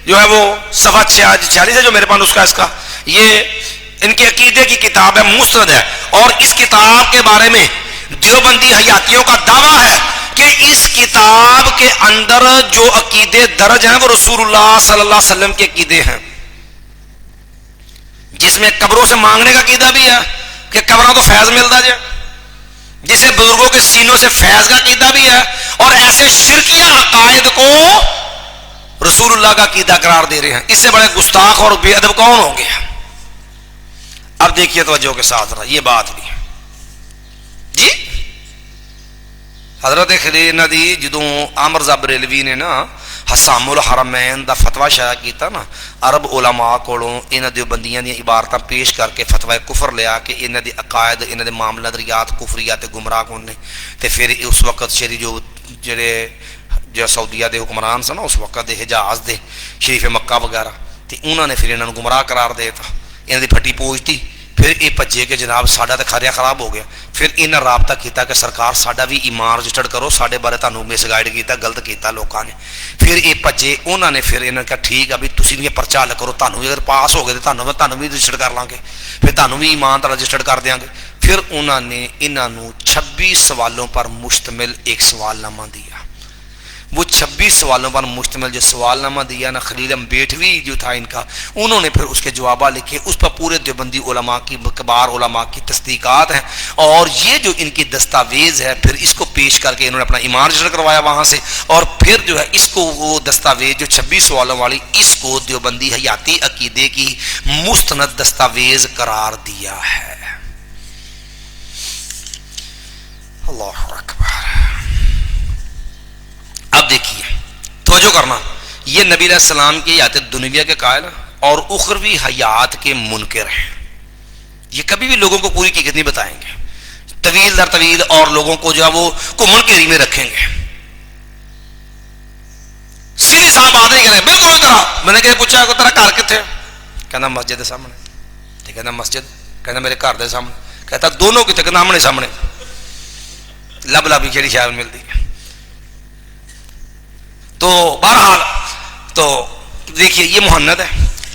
جو ہے وہ صفحہ 46 ہے جو میرے پاس اس کا یہ ان کے عقیدے کی کتاب ہے، مسند ہے، اور اس کتاب کے بارے میں دیوبندی حیاتیوں کا دعویٰ ہے کہ اس کتاب کے اندر جو عقیدے درج ہیں وہ رسول اللہ صلی اللہ علیہ وسلم کے عقیدے ہیں، جس میں قبروں سے مانگنے کا عقیدہ بھی ہے کہ قبروں تو فیض ملتا جائے، جسے بزرگوں کے سینوں سے فیض کا عقیدہ بھی ہے، اور ایسے شرکیہ عقائد کو رسول اللہ کا عقیدہ قرار دے رہے ہیں، اس سے بڑے گستاخ اور بے ادب کون ہوں گے؟ اب دیکھیے توجہ کے ساتھ رہا یہ بات بھی جی حضرت خلیل ندی جدوں عامر بریلوی نے نا حسام الحرمین دا فتویٰ شائع کیتا نا، عرب علماء کولوں انہاں دیوبندیاں دی عبارتاں پیش کر کے فتوی کفر لیا کہ انہاں دی عقائد انہاں دے معاملہ نظریات کفریات گمراہ کون نے، تے پھر اس وقت شری جو جو سعودیہ دے حکمران سن اس وقت دے حجاز دے شریف مکہ وغیرہ تے انہوں نے پھر انہوں نے گمراہ قرار دیتا، انہوں نے پھٹی پوچھتی، پھر یہ بھجے کہ جناب ساڈا تے کھاریا خراب ہو گیا، پھر انہیں رابطہ کیتا کہ سرکار ساڈا بھی ایمان رجسٹرڈ کرو، ساڈے بارے تانوں مس گائیڈ کیتا، غلط کیتا لوکاں نے، پھر یہ بھجے انہوں نے پھر انہوں نے کہا ٹھیک ہے بھی تسی بھی پرچہ حل کرو، تانوں بھی اگر پاس ہو گئے تو تانوں بھی رجسٹرڈ کر لیں گے، پھر تانوں بھی ایمان تا رجسٹرڈ کر دیاں گے۔ پھر انہوں نے انہوں 26 سوالوں پر مشتمل ایک سوال نامہ دیا، وہ 26 سوالوں پر مشتمل جو سوال نامہ دیا نا خلیل امبیٹوی جو تھا ان کا، انہوں نے پھر اس کے جوابہ لکھے، اس پر پورے دیوبندی علماء کی کبار علماء کی تصدیقات ہیں، اور یہ جو ان کی دستاویز ہے پھر اس کو پیش کر کے انہوں نے اپنا ایمان رجسٹر کروایا وہاں سے، اور پھر جو ہے اس کو وہ دستاویز جو 26 سوالوں والی اس کو دیوبندی حیاتی عقیدے کی مستند دستاویز قرار دیا ہے۔ اللہ اکبر۔ اب دیکھیے توجہ کرنا، یہ نبی علیہ السلام کی حیات دنیا کے قائل اور اخروی حیات کے منکر ہیں، یہ کبھی بھی لوگوں کو پوری حقیقت نہیں بتائیں گے، طویل در طویل اور لوگوں کو جو ہے وہ کو منکری میں رکھیں گے، سیدھی صاحب بات نہیں کریں بالکل اس طرح۔ میں نے کہ پوچھا تیرا گھر کتنے؟ کہنا مسجد کے سامنے، ٹھیک ہے نا مسجد، کہنا میرے گھر کے سامنے، کہتا دونوں کتنے؟ کہنا آمنے سامنے، لب لبی کہڑی شاید ملتی ہے۔ تو بہرحال تو دیکھیے یہ محنت ہے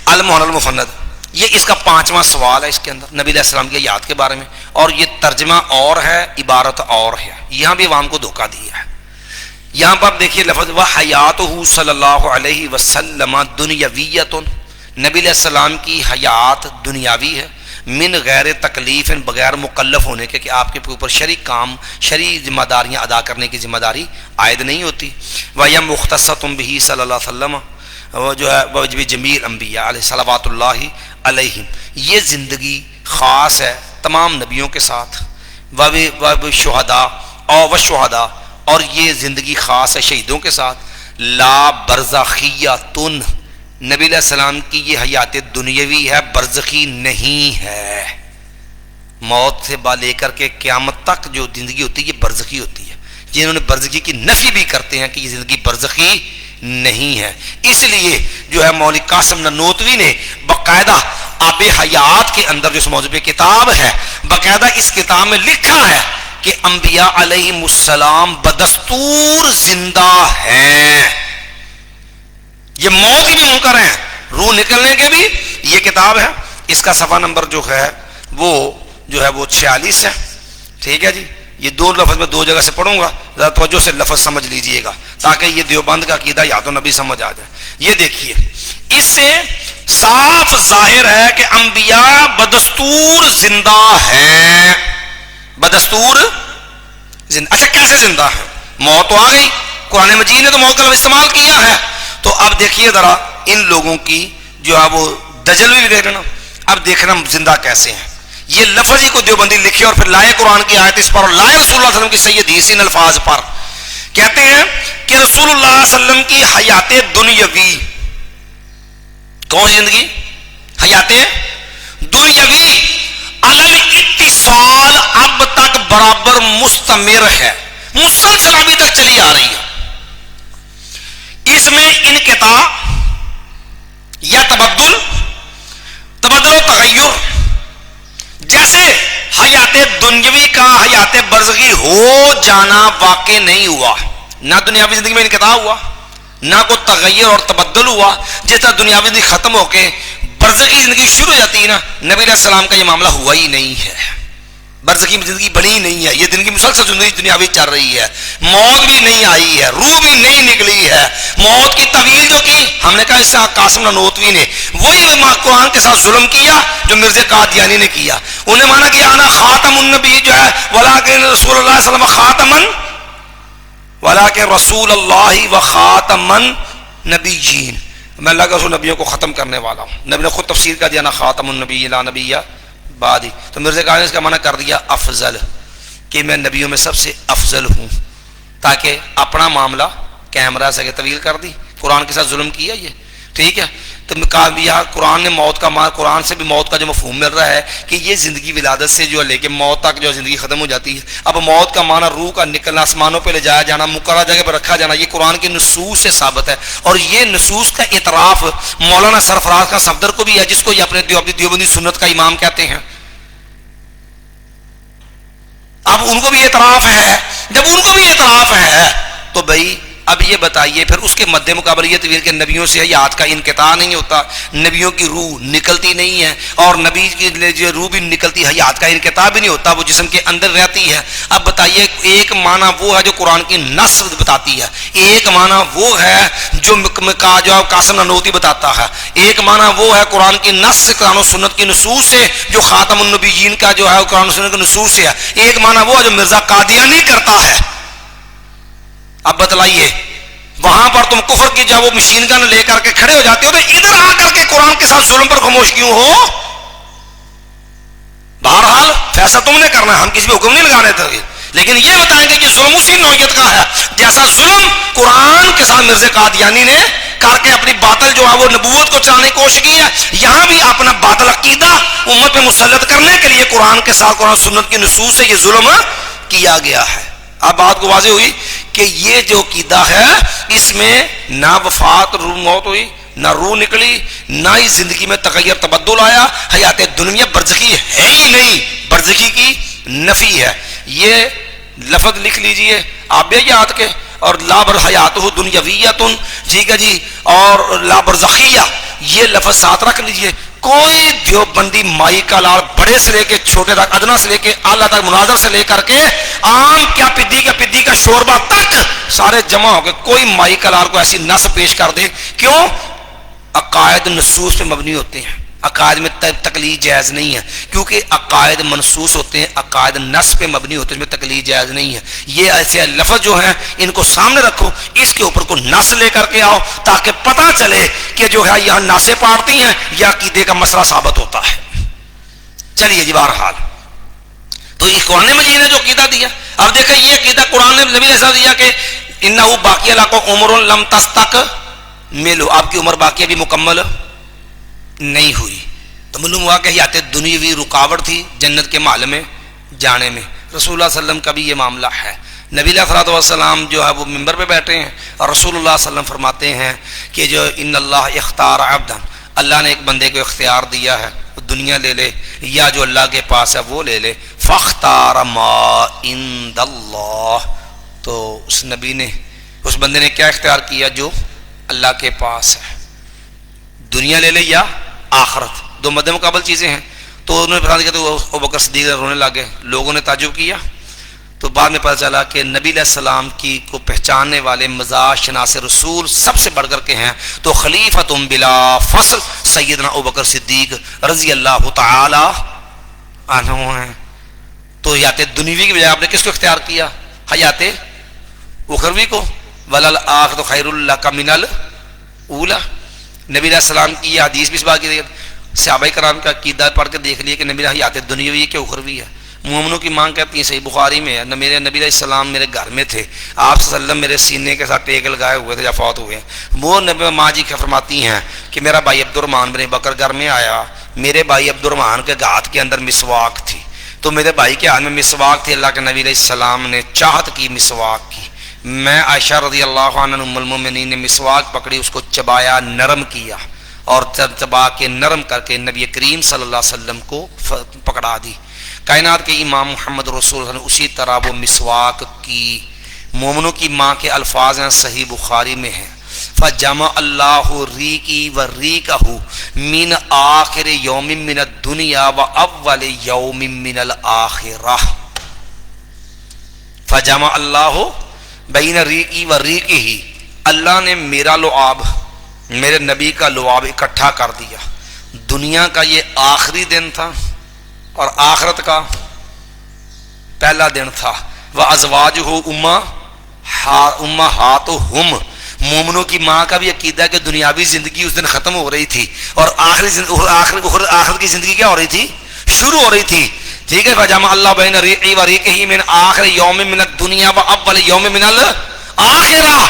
المحن المفند، یہ اس کا 5واں سوال ہے اس کے اندر نبی علیہ السلام کی حیات کے بارے میں، اور یہ ترجمہ اور ہے عبارت اور ہے، یہاں بھی عوام کو دھوکہ دیا ہے۔ یہاں پر دیکھیے لفظ وحیاتہ صلی اللہ علیہ وسلم دنیاویۃ، نبی علیہ السلام کی حیات دنیاوی ہے، من غیر تکلیف، بغیر مکلف ہونے کے کہ آپ کے اوپر شرعی کام شرعی ذمہ داریاں ادا کرنے کی ذمہ داری عائد نہیں ہوتی۔ وَيَا مُخْتَصَّةٌ بِهِ صلی اللہ علیہ وسلم، وہ جو ہے وہ جمیع انبیاء علیہ صلوات اللہ علیہم، یہ زندگی خاص ہے تمام نبیوں کے ساتھ، شہداء اور شہداء، اور یہ زندگی خاص ہے شہیدوں کے ساتھ۔ لا برزخیۃ، نبی علیہ السلام کی یہ حیات دنیاوی ہے، برزخی نہیں ہے، موت سے لے کر کے قیامت تک جو زندگی ہوتی ہے یہ برزخی ہوتی ہے، جنہوں نے برزخی کی نفی بھی کرتے ہیں کہ یہ زندگی برزخی نہیں ہے۔ اس لیے جو ہے مولوی قاسم نانوتوی نے باقاعدہ آب حیات کے اندر جو اس موضوع پہ کتاب ہے، باقاعدہ اس کتاب میں لکھا ہے کہ انبیاء علیہم السلام بدستور زندہ ہیں، یہ موت کے بھی منکر ہیں، روح نکلنے کے بھی۔ یہ کتاب ہے، اس کا صفحہ نمبر جو ہے وہ 46 ہے، ٹھیک ہے جی۔ یہ دو لفظ میں دو جگہ سے پڑھوں گا، ذرا توجہ سے لفظ سمجھ لیجئے گا تاکہ یہ دیوبند کا عقیدہ یا تو نبی سمجھ آ جائے۔ یہ دیکھیے اس سے صاف ظاہر ہے کہ انبیاء بدستور زندہ ہیں، بدستور زندہ۔ اچھا کیسے زندہ ہیں؟ موت تو آ گئی، قرآن مجید نے تو موت کا لفظ استعمال کیا ہے۔ تو اب دیکھیے ذرا ان لوگوں کی جو ہے وہ دجل بھی دیکھ لینا، اب دیکھنا زندہ کیسے ہیں۔ یہ لفظ ہی کو دیوبندی لکھے اور پھر لائے قرآن کی آیت اس پر اور لائے رسول اللہ صلی اللہ علیہ وسلم کی صحیح حدیث ان الفاظ پر. کہتے ہیں کہ رسول اللہ صلی اللہ علیہ وسلم کی حیات دنیاوی، کون سی زندگی؟ حیات دنیاوی علل اتصال اب تک برابر مستمر ہے، مسلسل ابھی تک چلی آ رہی ہے. اس میں انقطاع یا تبدل و تغیر، جیسے حیات دنیاوی کا حیات برزخی ہو جانا واقع نہیں ہوا، نہ دنیاوی زندگی میں انقطاع ہوا نہ کوئی تغیر اور تبدل ہوا. جس طرح دنیاوی زندگی ختم ہو کے برزخی زندگی شروع ہو جاتی ہے نا، نبی علیہ السلام کا یہ معاملہ ہوا ہی نہیں ہے. برزخی زندگی بنی نہیں ہے، یہ زندگی مسلسل زندگی دنیاوی چل رہی ہے. موت بھی نہیں آئی ہے، روح بھی نہیں نکلی ہے. موت کی طویل جو کی ہم نے کہا اس سے قاسم نانوتوی نے وہی قرآن کے ساتھ ظلم کیا جو مرزا قادیانی نے کیا. انہیں مانا کہ آنا خاتم النبی جو ہے ولیکن رسول اللہ صلی اللہ علیہ وسلم خاتمن ولیکن رسول اللہ و خاتمن نبیین، میں اللہ کا رسول نبیوں کو ختم کرنے والا ہوں. نبی نے خود تفسیر کا دیا نا خاتم النبی لا نبی بعد ہی. تو مرزا قادیانی نے اس کا معنی کر دیا افضل، کہ میں نبیوں میں سب سے افضل ہوں، تاکہ اپنا معاملہ کیمرہ سے طویل کر دی. قرآن کے ساتھ ظلم کیا یہ، ٹھیک ہے. تو یہاں قرآن نے موت کا قرآن سے بھی موت کا جو مفہوم مل رہا ہے کہ یہ زندگی ولادت سے جو لے کے موت تک جو زندگی ختم ہو جاتی ہے. اب موت کا معنی روح کا نکلنا، آسمانوں پہ لے جایا جانا، مقررہ جگہ پہ رکھا جانا، یہ قرآن کی نصوص سے ثابت ہے. اور یہ نصوص کا اعتراف مولانا سرفراز خان صفدر کو بھی ہے، جس کو یہ اپنے دیوبندی سنت کا امام کہتے ہیں. اب ان کو بھی اعتراف ہے. جب ان کو بھی اعتراف ہے تو بھائی اب یہ بتائیے پھر اس کے مد مقابل یہ طویل کہ نبیوں سے حیات کا انقطاع نہیں ہوتا، نبیوں کی روح نکلتی نہیں ہے، اور نبی کی روح بھی نکلتی، حیات کا انقطاع بھی نہیں ہوتا، وہ جسم کے اندر رہتی ہے. اب بتائیے ایک معنی وہ ہے جو قرآن کی نص بتاتی ہے، ایک معنی وہ ہے جو قاسم نانوتوی بتاتا ہے، ایک معنی وہ ہے قرآن کی نص سے، قرآن و سنت کی نصوص سے جو خاتم النبیین کا جو ہے قرآن و سنت کی نصوص سے ہے، ایک معنی وہ ہے جو مرزا قادیانی کرتا ہے. اب بتلائیے وہاں پر تم کفر کی جب وہ مشین گن لے کر کے کھڑے ہو جاتے ہو تو ادھر آ کر کے قرآن کے ساتھ ظلم پر خاموش کیوں ہو؟ بہرحال فیصلہ تم نے کرنا ہے، ہم کسی پہ حکم نہیں لگانے تھے، لیکن یہ بتائیں گے کہ ظلم اسی نوعیت کا ہے جیسا ظلم قرآن کے ساتھ مرزا قادیانی نے کر کے اپنی باطل جو ہے وہ نبوت کو چلانے کی کوشش کی ہے. یہاں بھی اپنا باطل عقیدہ امت پہ مسلط کرنے کے لیے قرآن کے ساتھ قرآن سنت کی نصوص سے یہ ظلم کیا گیا ہے. اب بات کو واضح ہوئی کہ یہ جو عقیدہ ہے اس میں نہ وفات موت ہوئی، نہ روح نکلی، نہ ہی زندگی میں تغیر تبدل آیا، حیات دنیا برزخی ہے ہی نہیں، برزخی کی نفی ہے. یہ لفظ لکھ لیجئے آپ بھی یاد کے، اور لا برحیات دنیاویۃ، ٹھیک ہے جی، اور لا برزخیہ یہ لفظ ساتھ رکھ لیجئے. کوئی دیوبندی مائی کا لال بڑے سے لے کے چھوٹے تک، ادنا سے لے کے اعلیٰ تک، مناظر سے لے کر کے عام کیا پدی کا شوربہ تک سارے جمع ہو کے کوئی مائی کا لال کو ایسی نص پیش کر دے. کیوں؟ عقائد نصوص پہ مبنی ہوتے ہیں، عقائد میں تقلید جائز نہیں ہے، کیونکہ عقائد منصوص ہوتے ہیں، عقائد نص پہ مبنی ہوتے ہیں، اس میں تقلید جائز نہیں ہے. یہ ایسے لفظ جو ہیں ان کو سامنے رکھو، اس کے اوپر کو نص لے کر کے آؤ تاکہ پتہ چلے کہ جو ہے یہاں ناسے پاڑتی ہیں یا عقیدے کا مسئلہ ثابت ہوتا ہے. چلیے جی، بہرحال تو یہ قرآن مجید نے جو عقیدہ دیا، اب دیکھیں یہ عقیدہ قرآن نے نبی نے ایسا دیا کہ انہو باقی لکم عمر لم تستکملوا، آپ کی عمر باقی بھی مکمل نہیں ہوئی. تو معلوم ہوا کہ حیات دنیاوی رکاوٹ تھی جنت کے محل میں جانے میں. رسول اللہ صلی اللہ علیہ وسلم کا بھی یہ معاملہ ہے. نبی علیہ الصلوۃ والسلام جو ہے وہ ممبر پہ بیٹھے ہیں اور رسول اللہ صلی اللہ علیہ وسلم فرماتے ہیں کہ جو ان اللہ اختار عبدا، اللہ نے ایک بندے کو اختیار دیا ہے، وہ دنیا لے لے یا جو اللہ کے پاس ہے وہ لے لے. فاختار ما عند اللہ، تو اس نبی نے اس بندے نے کیا اختیار کیا؟ جو اللہ کے پاس ہے. دنیا لے لے یا آخرت، دو مد مقابل چیزیں ہیں. تو انہوں نے بتا دیا تو ابوبکر صدیق رونے لگے، لوگوں نے تعجب کیا. تو بعد میں پتہ چلا کہ نبی علیہ السلام کی کو پہچاننے والے مزاج شناس رسول سب سے بڑھ کر کے ہیں تو خلیفۃ بلا فصل سیدنا ابوبکر صدیق رضی اللہ تعالی عنہ ہیں. تو حیات دنیوی کی بجائے آپ نے کس کو اختیار کیا؟ حیات اخروی کو. وللآخرۃ خیر لک من الاولی. نبی علیہ السلام کی یہ حدیث بھی اس بات کی صحابہ کرام کا عقیدہ پڑھ کے دیکھ لیے کہ نبی حیات دنیاوی ہے کہ اخروی ہے. مومنوں کی مانگ کہتی ہیں صحیح بخاری میں ہے، میرے نبی علیہ السلام میرے گھر میں تھے، آپ صلی اللہ علیہ وسلم میرے سینے کے ساتھ ٹیک لگائے ہوئے تھے جب فوت ہوئے ہیں. وہ نبی ماں جی فرماتی ہیں کہ میرا بھائی عبد الرحمن بن بکر گھر میں آیا، میرے بھائی عبد الرحمن کے ہاتھ کے اندر مسواک تھی، تو میرے بھائی کے ہاتھ میں مسواک تھی، اللہ کے نبی علیہ السلام نے چاہت کی مسواک کی. میں عائشہ رضی اللہ عنہ ام المومنین نے مسواک پکڑی، اس کو چبایا، نرم کیا، اور چبا کے نرم کر کے نبی کریم صلی اللہ علیہ وسلم کو پکڑا دی. کائنات کے امام محمد رسول اللہ نے اسی طرح وہ مسواک کی. مومنوں کی ماں کے الفاظ ہیں، صحیح بخاری میں ہیں، فجمع اللہ ریقی و ریقہ من آخر یوم من الدنیا و اول یوم من الآخرہ. فجمع اللہ بین ریقی و ریقہ، اللہ نے میرا لعاب، میرے نبی کا لعاب اکٹھا کر دیا. دنیا کا یہ آخری دن تھا اور آخرت کا پہلا دن تھا. وَأَزْوَاجُهُ أُمَّهَاتُهُمْ، مومنوں کی ماں کا بھی عقیدہ کہ دنیاوی زندگی اس دن ختم ہو رہی تھی اور آخرت کی زندگی کیا ہو رہی تھی؟ شروع ہو رہی تھی. ٹھیک ہے. فَجَمَعَ اللَّهُ بَيْنَ الرِّيقِ وَرِيقِهِ مِنْ آخِرِ يَوْمٍ مِنَ الدُّنْيَا وَأَوَّلِ يَوْمٍ مِنَ الْآخِرَةِ.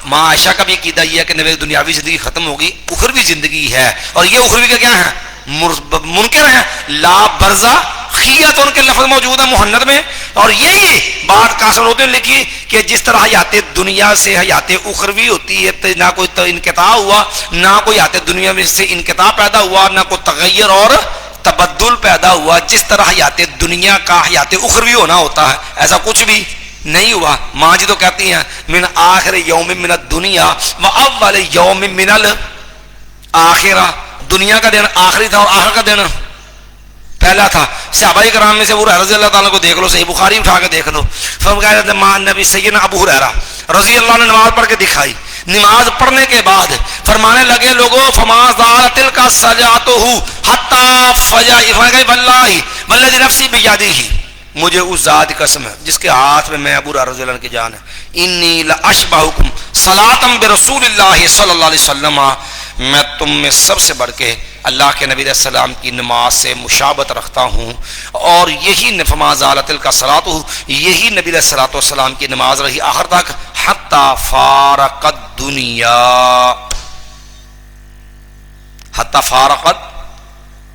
ماں عائشہ کا بھی عقیدہ یہ ہے کہ نبی دنیاوی زندگی ختم ہوگی، اخروی زندگی ہے، اور یہ اخروی کا کیا ہے؟ منکر ہے. لا برزہ خیت ان کے لفظ موجود ہے محنت میں، اور یہی بات قاسم نے لکھی کہ جس طرح حیات دنیا سے حیات اخروی ہوتی ہے، نہ کوئی انقطاع ہوا، نہ کوئی حیات دنیا میں سے انقطاع پیدا ہوا، نہ کوئی تغیر اور تبدل پیدا ہوا، جس طرح حیات دنیا کا حیات اخروی ہونا ہوتا ہے ایسا کچھ بھی نہیں ہوا. ماں جی تو کہتی ہیں من آخر یوم من الدنیا و اول یوم من الآخرہ، دنیا کا دن آخری تھا اور آخر کا دن پہلا تھا. صحابہ کرام میں سے ابو ہریرہ رضی اللہ تعالیٰ کو دیکھ لو، صحیح بخاری اٹھا کے دیکھ لو. نبی سیدنا ابو ہریرہ رضی اللہ نے نماز پڑھ کے دکھائی. نماز پڑھنے کے بعد فرمانے لگے لوگوں فما زالت تلک سجاتہ حتی فجا واللہ والذی نفسی بیدہ، مجھے اس ذات کی قسم ہے جس کے ہاتھ میں ابو ہریرہ رضی اللہ عنہ کی جان ہے، انی لاشبہکم صلاۃ برسول اللہ صلی اللہ علیہ وسلم، میں تم میں سب سے بڑھ کے اللہ کے نبی علیہ السلام کی نماز سے مشابہت رکھتا ہوں. اور یہی فما زالت تلک صلاۃ، یہی نبی علیہ السلام کی نماز رہی آخر تک، حتی فارقت دنیا، حتی فارقت،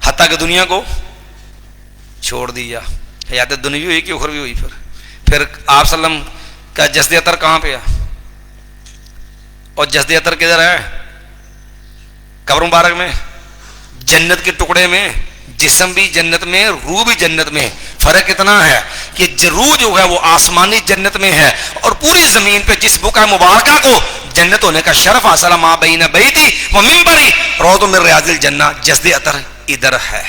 حتی کہ دنیا کو چھوڑ دیا. حیات دنیا ہوئی کہ اخروی ہوئی؟ پھر آپ صلی اللہ علیہ وسلم کا جسد اطہر کہاں پہ ہے؟ اور جسد اطہر کدھر ہے؟ قبر مبارک میں، جنت کے ٹکڑے میں، جسم بھی جنت میں، روح بھی جنت میں. فرق اتنا ہے کہ روح جو ہے وہ آسمانی جنت میں ہے، اور پوری زمین پہ جس بقعہ مبارکہ کو جنت ہونے کا شرف حاصل ما بین بیتی و منبری روضۃ من ریاض الجنہ، جسد اطہر ادھر ہے.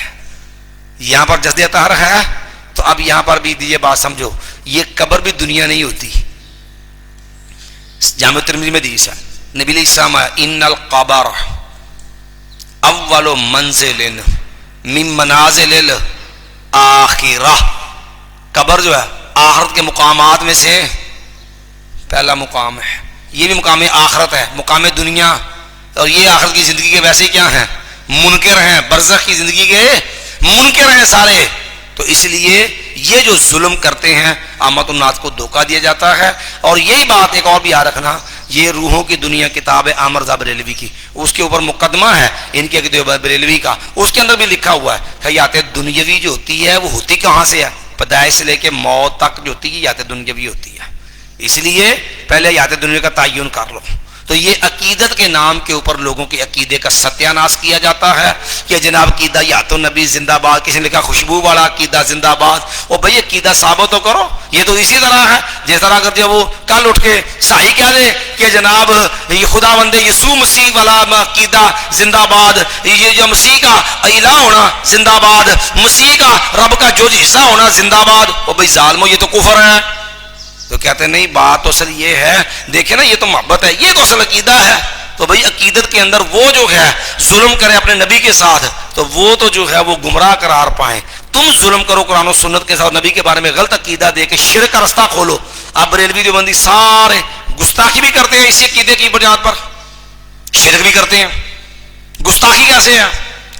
یہاں پر جسد اطہر ہے، تو اب یہاں پر بھی یہ بات سمجھو، یہ قبر بھی دنیا نہیں ہوتی. جامع ترمذی میں حدیث ہے، نبی علیہ السلام آیا ان القبر اول منزل من منازل الاخرہ، قبر جو ہے آخرت کے مقامات میں سے پہلا مقام ہے. یہ بھی مقام آخرت ہے، مقام دنیا اور یہ آخرت کی زندگی کے ویسے کیا ہیں؟ منکر ہیں، برزخ کی زندگی کے منکر ہیں سارے. تو اس لیے یہ جو ظلم کرتے ہیں عامت الناس کو دھوکہ دیا جاتا ہے. اور یہی بات ایک اور بھی یاد رکھنا، یہ روحوں کی دنیا کتاب ہے عامر رضا بریلوی کی، اس کے اوپر مقدمہ ہے ان کے بریلوی کا، اس کے اندر بھی لکھا ہوا ہے حیات دنیاوی جو ہوتی ہے وہ ہوتی کہاں سے ہے؟ پیدائش سے لے کے موت تک جو ہوتی ہے حیات دنیاوی ہوتی ہے. اس لیے پہلے حیات دنیا کا تعین کر لو. تو یہ عقیدت کے نام کے اوپر لوگوں کے عقیدے کا ستیہ ناش کیا جاتا ہے کہ جناب عقیدہ یات النبی زندہ باد، کسی نے لکھا خوشبو والا عقیدہ زندہ باد. اور بھائی عقیدہ ثابت تو کرو. یہ تو اسی طرح ہے جس طرح اگر جب وہ کل اٹھ کے صحیح کہہ دے کہ جناب یہ خدا بندے یسوع مسیح والا عقیدہ زندہ باد، یہ جو مسیح کا الہ ہونا زندہ باد، مسیح کا رب کا جو حصہ ہونا زندہ باد، اور بھائی ظالمو یہ تو کفر ہے. تو کہتے ہیں نہیں، بات تو اصل یہ ہے، دیکھیں نا یہ تو محبت ہے، یہ تو اصل عقیدہ ہے. تو بھائی عقیدت کے اندر وہ جو ہے ظلم کرے اپنے نبی کے ساتھ تو وہ تو جو ہے وہ گمراہ قرار پائیں. تم ظلم کرو قرآن و سنت کے ساتھ، نبی کے بارے میں غلط عقیدہ دے کے شرک کا رستہ کھولو. اب بریلوی دیوبندی سارے گستاخی بھی کرتے ہیں اسی عقیدے کی بنیاد پر، شرک بھی کرتے ہیں. گستاخی کیسے ہے؟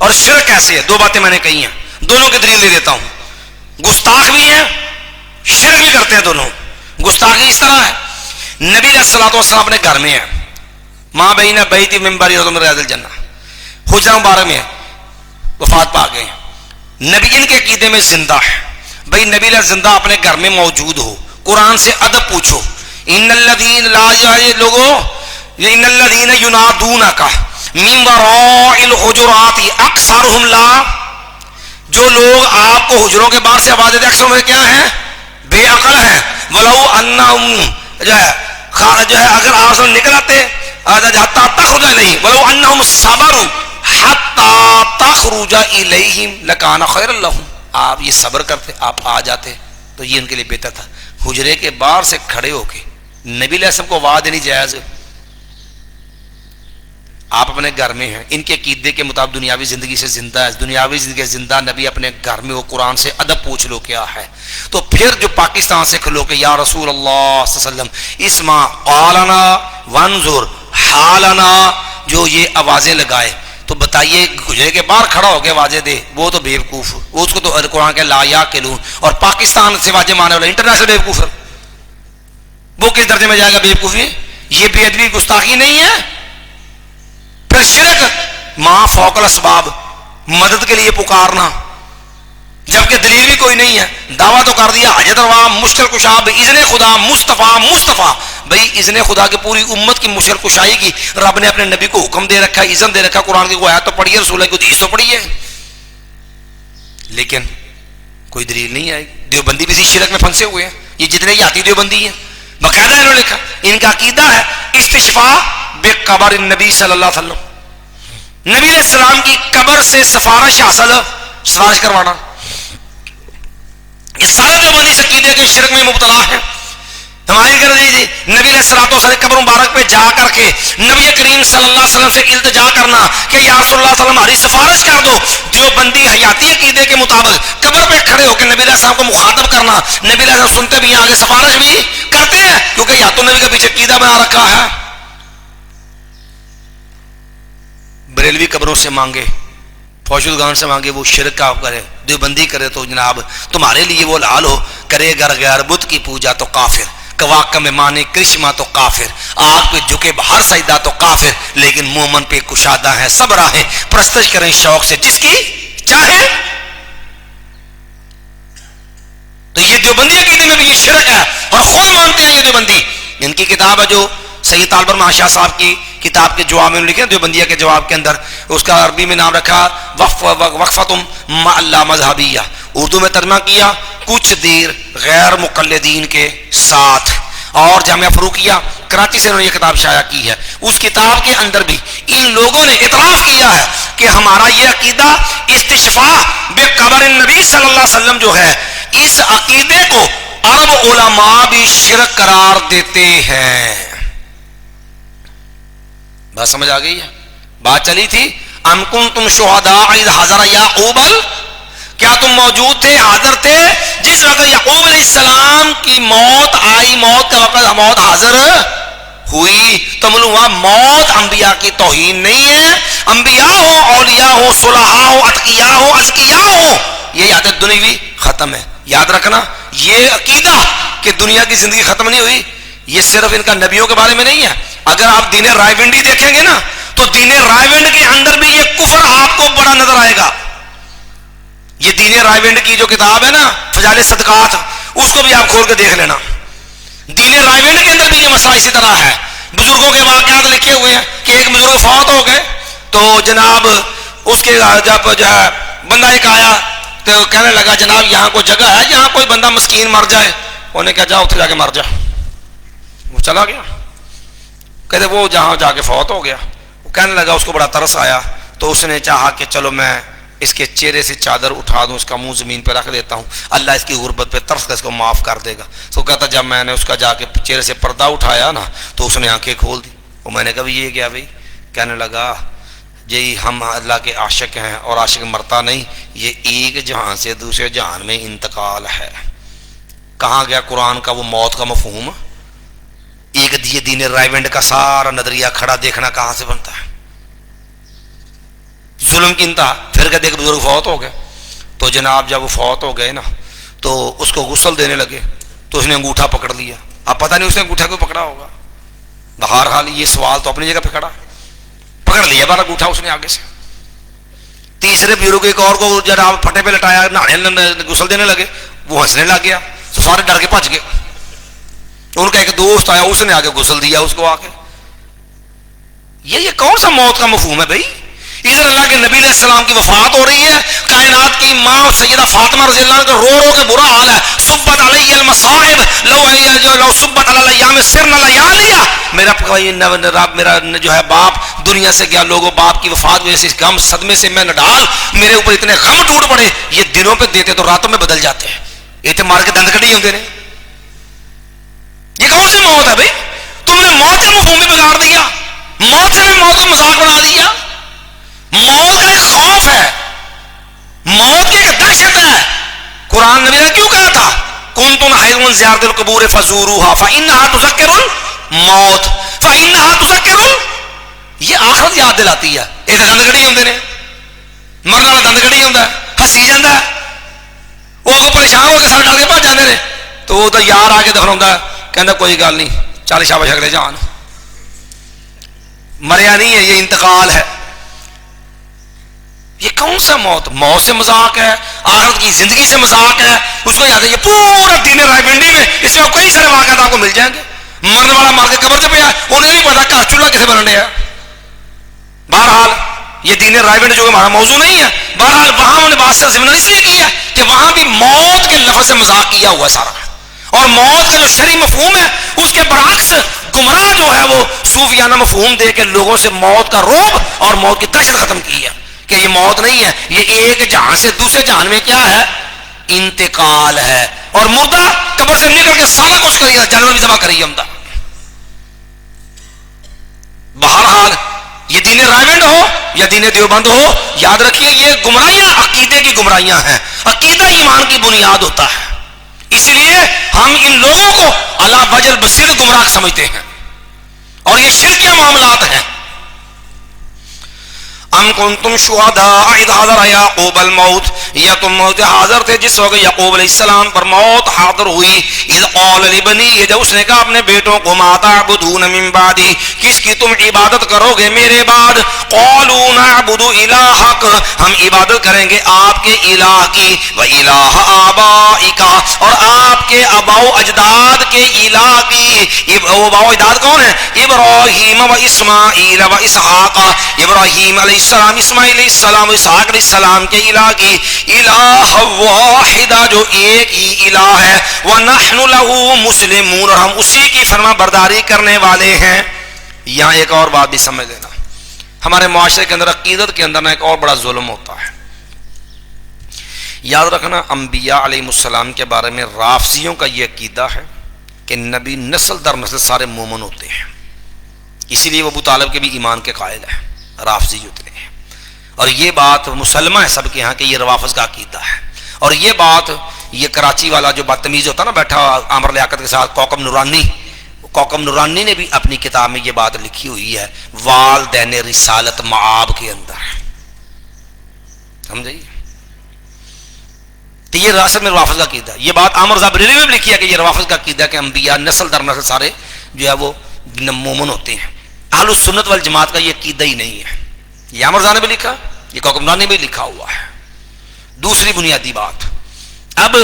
اور شرک کیسے ہے، دو باتیں میں نے کہی ہیں، دونوں کی دلیل دے دیتا ہوں. گستاخ بھی ہیں، شرک بھی کرتے ہیں دونوں. گستاخی اس طرح ہے، نبی علیہ الصلوۃ والسلام اپنے گھر میں ہے، ماں بہین بیتی منبری روضۃ من ریاض الجنہ، حجرہ مبارک میں وفات پا گئے. نبی ان کے عقیدے میں زندہ ہے. بھائی نبی علیہ زندہ اپنے گھر میں موجود ہو، قرآن سے ادب پوچھو. ان الذین لا لوگوں ان الذین ینادونک من وراء الحجرات اکثرهم لا، جو لوگ آپ کو حجروں کے باہر سے آواز دیتے اکثر میں کیا ہیں؟ بے عقل ہیں. ولو انہم جو ہے اگر آپ سے نکل آتے حتی تخرج الیہم ولو انہم صبروا حتی تخرج الیہم لکان خیر لہم، آپ یہ صبر کرتے آپ آ جاتے تو یہ ان کے لیے بہتر تھا. حجرے کے باہر سے کھڑے ہو کے نبی علیہ السلام کو آواز دینی جائز. آپ اپنے گھر میں ہیں، ان کے عقیدے کے مطابق دنیاوی زندگی سے زندہ ہے، دنیاوی زندگی زندہ نبی اپنے گھر میں وہ قرآن سے ادب پوچھ لو کیا ہے. تو پھر جو پاکستان سے کھلو کہ یا رسول اللہ صلی اللہ علیہ وسلم اسمع قالنا وانظر حالنا، جو یہ آوازیں لگائے تو بتائیے گجرے کے باہر کھڑا ہو کے آوازیں دے، وہ تو بیوقوف، اس کو تو قرآن کے لا یعقلون. اور پاکستان سے واجب مانے والا انٹرنیشنل بیوقوف ہے، وہ کس درجے میں جائے گا بیوقوفی؟ یہ بے ادبی گستاخی نہیں ہے؟ پھر شرک ماں فوق الاسباب، مدد کے لیے پکارنا جبکہ دلیل بھی کوئی نہیں ہے، دعویٰ تو کر دیا حاجت روا مشکل کشا باذن خدا مصطفیٰ. بھائی اذن خدا کی پوری امت کی مشکل کشائی کی رب نے اپنے نبی کو حکم دے رکھا ہے، اذن دے رکھا. قرآن کی کوئی آیت تو پڑھی ہے، رسول کی حدیث تو پڑھی ہے، لیکن کوئی دلیل نہیں آئی. دیوبندی بھی اسی شرک میں پھنسے ہوئے ہیں، یہ جتنے یاتی دیوبندی ہیں باقاعدہ انہوں نے لکھا، ان کا عقیدہ ہے استشفاء بقبر النبی صلی اللہ علیہ وسلم، نبی علیہ السلام کی قبر سے سفارش کروانا. یہ سارے دیوبندی سے عقیدے کے شرک میں مبتلا ہے. ہماری کر دیجیے نبی علیہ الصلوۃ والسلام قبر مبارک پہ جا کر کے نبی کریم صلی اللہ علیہ وسلم سے التجا کرنا کہ یا رسول اللہ صلی اللہ علیہ وسلم ہماری سفارش کر دو. دیوبندی حیاتی عقیدے کے مطابق قبر پہ کھڑے ہو کے نبی علیہ السلام کو مخاطب کرنا، نبی علیہ السلام سنتے بھی ہیں، آگے سفارش بھی کرتے ہیں، کیونکہ یا تو نبی کا پیچھے عقیدہ بنا رکھا ہے. بریلوی قبروں سے مانگے، فوشدگان سے مانگے، وہ شرک کا کرے. دیوبندی کرے تو جناب تمہارے لیے وہ لال ہو، کرے گر غیر بدھ کی پوجا تو کافر، کواکب میں مانے کرشمہ تو کافر، آگ پہ جھکے باہر سجدہ تو کافر، لیکن مومن پہ کشادہ ہے سب راہیں، پرستش کریں شوق سے جس کی چاہے. تو یہ دیوبندی عقیدے میں بھی یہ شرک ہے اور خود مانتے ہیں یہ دیوبندی. ان کی کتاب ہے جو سید طالب الرحمن شاہ صاحب کی کتاب کے جواب میں لکھے دیوبندیہ کے جواب کے اندر، اس کا عربی میں نام رکھا وقفتم مع اللہ مذہبیہ، اردو میں ترجمہ کیا کچھ دیر غیر مقلدین کے ساتھ. اور جامعہ فروقیہ کراچی سے انہوں نے یہ کتاب شائع کی ہے. اس کتاب کے اندر بھی ان لوگوں نے اعتراف کیا ہے کہ ہمارا یہ عقیدہ استشفاء بقبر النبی صلی اللہ علیہ وسلم جو ہے، اس عقیدے کو عرب علماء بھی شرک قرار دیتے ہیں. بات سمجھ آ گئی ہے؟ بات چلی تھی ام کنتم شہداء اذ حضر یعقوب، کیا تم موجود تھے، حاضر تھے جس وقت یعقوب علیہ السلام کی موت آئی، موت کا وقت موت حاضر ہوئی. تو معلوم موت انبیاء کی توہین نہیں ہے. انبیاء ہو، اولیاء ہو، صلحاء ہو، اتقیاء ہو، ازکیاء ہو، یہ یاد دنیاوی ختم ہے. یاد رکھنا یہ عقیدہ کہ دنیا کی زندگی ختم نہیں ہوئی یہ صرف ان کا نبیوں کے بارے میں نہیں ہے. اگر آپ دین رائے ونڈی دیکھیں گے نا تو دین رائے ونڈ کے اندر بھی یہ کفر آپ کو بڑا نظر آئے گا. یہ دین رائے ونڈ کی جو کتاب ہے نا فضائل صدقات، اس کو بھی آپ کھول کے دیکھ لینا. دین رائے ونڈ کے اندر بھی یہ مسئلہ اسی طرح ہے. بزرگوں کے واقعات لکھے ہوئے ہیں کہ ایک بزرگ فوت ہو گئے تو جناب اس کے جب جو ہے بندہ ایک آیا تو کہنے لگا جناب یہاں کوئی جگہ ہے جہاں کوئی بندہ مسکین مر جائے؟ انہوں نے کہا جاؤ اتنے جا کے مر جا. وہ چلا گیا، کہتے وہ جہاں جا کے فوت ہو گیا. وہ کہنے لگا اس کو بڑا ترس آیا تو اس نے چاہا کہ چلو میں اس کے چہرے سے چادر اٹھا دوں، اس کا منہ زمین پہ رکھ دیتا ہوں، اللہ اس کی غربت پہ ترس کر اس کو معاف کر دے گا. تو کہتا جب میں نے اس کا جا کے چہرے سے پردہ اٹھایا نا تو اس نے آنکھیں کھول دی. وہ میں نے کہا یہ کیا بھائی؟ کہنے لگا جی ہم اللہ کے عاشق ہیں اور عاشق مرتا نہیں، یہ ایک جہان سے دوسرے جہان میں انتقال ہے. کہاں گیا قرآن کا وہ موت کا مفہوم؟ ایک یہ دین رائے ونڈ کا سارا نظریہ کھڑا دیکھنا کہاں سے بنتا ہے؟ ظلم کی انتہا. پھر کہتے کہ بزرگ فوت ہو گئے. تو جناب جب وہ فوت ہو گئے نا تو اس کو غسل دینے لگے تو اس نے انگوٹھا پکڑ لیا. اب پتہ نہیں اس نے انگوٹھا کیوں پکڑا ہوگا, بہرحال یہ سوال تو اپنی جگہ پہ کھڑا, پکڑ لیا بارہ انگوٹھا اس نے آگے سے. تیسرے بزرگ ایک اور کو جناب پھٹے پہ لٹایا, نہانے غسل دینے لگے, وہ ہنسنے لگ گیا تو سارے ڈر کے بھج گئے. ان کا ایک دوست آیا, اس نے آگے غسل دیا اس کو آ کے. یہ کون سا موت کا مفہوم ہے بھائی؟ ادھر اللہ کے نبی علیہ السلام کی وفات ہو رہی ہے, کائنات کی ماں سیدہ فاطمہ رضی اللہ عنہ کا رو رو کے برا حال ہے. صبت علی المصائب لو صبت علی الايام سرنا لیالیا. میرا جو ہے باپ دنیا سے گیا, لوگوں باپ کی وفات وجہ سے اس غم صدمے سے میں نہ ڈال, میرے اوپر اتنے غم ٹوٹ پڑے, یہ دنوں پہ دیتے تو راتوں میں بدل جاتے ہیں, یہ تو مار کے دند کٹی ہوتے ہیں. یہ کون سی موت ہے بھائی؟ تم نے موت کا مفہوم بھی بگاڑ دیا, موت سے بھی موت کو مذاق بنا دیا. موت کا ایک خوف ہے, موت کی ایک دہشت ہے. قرآن نبی نے کیوں کہا تھا کنتم خیرون زیارت القبور فزوروها فانها تذکر الموت فانها تذکر, یہ آخرت یاد دلاتی ہے. یہ دند کڑی ہوندے نے, مرن والا دند کڑی ہوندا ہے, ہسی جاندا ہے, وہ اگوں پریشان ہو کے سارے ڈر کے بھج جاندے نے. تو وہ تو یار آ کے دفناوندا ہے, کہندا کوئی گل نہیں, چل شاباش اگلے جان. مریا نہیں ہے, یہ انتقال ہے. یہ کون سا موت؟ موت سے مذاق ہے, آخرت کی زندگی سے مذاق ہے. اس کو یاد ہے یہ پورا دین رائے بنڈی میں اس میں کئی سارے واقعات آپ کو مل جائیں گے. مرنے والا مر کے قبر سے پیا, انہیں نہیں پتا گھر چولہا کسے بننے ہے. بہرحال یہ دین رائے بنڈ جو کہ ہمارا موضوع نہیں ہے, بہرحال وہاں انہوں نے بات کا ضمن اس لیے کیا کہ وہاں بھی موت کے لفظ سے مذاق کیا ہوا ہے سارا, اور موت کا جو شرعی مفہوم ہے اس کے برعکس گمراہ جو ہے وہ صوفیانہ مفہوم دے کے لوگوں سے موت کا رعب اور موت کی دہشت ختم کی ہے کہ یہ موت نہیں ہے, یہ ایک جہان سے دوسرے جہان میں کیا ہے, انتقال ہے. اور مردہ قبر سے نکل کے سارا کچھ کری, جانور بھی ذبح کری ہم. بہرحال یہ دین رائبنڈ ہو یا دین دیوبند ہو, یاد رکھیے یہ گمراہیاں عقیدے کی گمراہیاں ہیں. عقیدہ ایمان کی بنیاد ہوتا ہے, اس لیے ہم ان لوگوں کو علی وجل بصیر گمراہ سمجھتے ہیں, اور یہ شرکیہ معاملات ہیں. ام کنتم شہداء اذ حضر یعقوب الموت, یا تم موت حاضر تھے جس وقت یعقوب علیہ السلام پر موت حاضر ہوئی. اذ قال لبنی, جب اس نے کہا اپنے بیٹوں کو, ما تعبدون من بعدی, کس کی تم عبادت کرو گے میرے بعد. قالوا نعبد الہک, ہم عبادت کریں گے آپ کے الہ کی, و الہ آبائک, اور آپ کے آباء و اجداد کے الہ کی. وہ آباء و اجداد کون ہیں؟ ابراہیم و اسماعیل و اسحاق, ابراہیم علیہ السلام, اسماعیل علیہ السلام, اسحاق علیہ السلام کے الہ کی. الہ واحدہ, جو ایک ہی الہ ہے. وَنَحْنُ لَهُ مُسْلِمُونَ, اور ہم اسی کی فرما برداری کرنے والے ہیں. یہاں ایک اور بات بھی سمجھ لینا, ہمارے معاشرے کے اندر عقیدت کے اندر ایک اور بڑا ظلم ہوتا ہے. یاد رکھنا, انبیاء علیہ السلام کے بارے میں رافضیوں کا یہ عقیدہ ہے کہ نبی نسل در نسل سارے مومن ہوتے ہیں, اسی لیے وہ ابو طالب کے بھی ایمان کے قائل ہیں, رافضی اتنے ہیں. اور یہ بات مسلمہ ہے سب کے ہاں کہ یہ روافض کا عقیدہ ہے. اور یہ بات, یہ کراچی والا جو بدتمیز ہوتا نا بیٹھا عامر لیاقت کے ساتھ, کوکب نورانی نے بھی اپنی کتاب میں یہ بات لکھی ہوئی ہے, والدین رسالت معاب کے اندر, سمجھئے. تو یہ راست میں روافض کا عقیدہ ہے. یہ بات عامر زابریلی میں بھی لکھی ہے کہ یہ روافض کا عقیدہ ہے کہ انبیاء نسل در نسل سارے جو ہے وہ مومن ہوتے ہیں. اہل السنت والجماعت کا یہ عقیدہ ہی نہیں ہے. یہ عامر زانے بھی لکھا, یہ کوکب نورانی نے بھی لکھا ہوا ہے. دوسری بنیادی بات, اب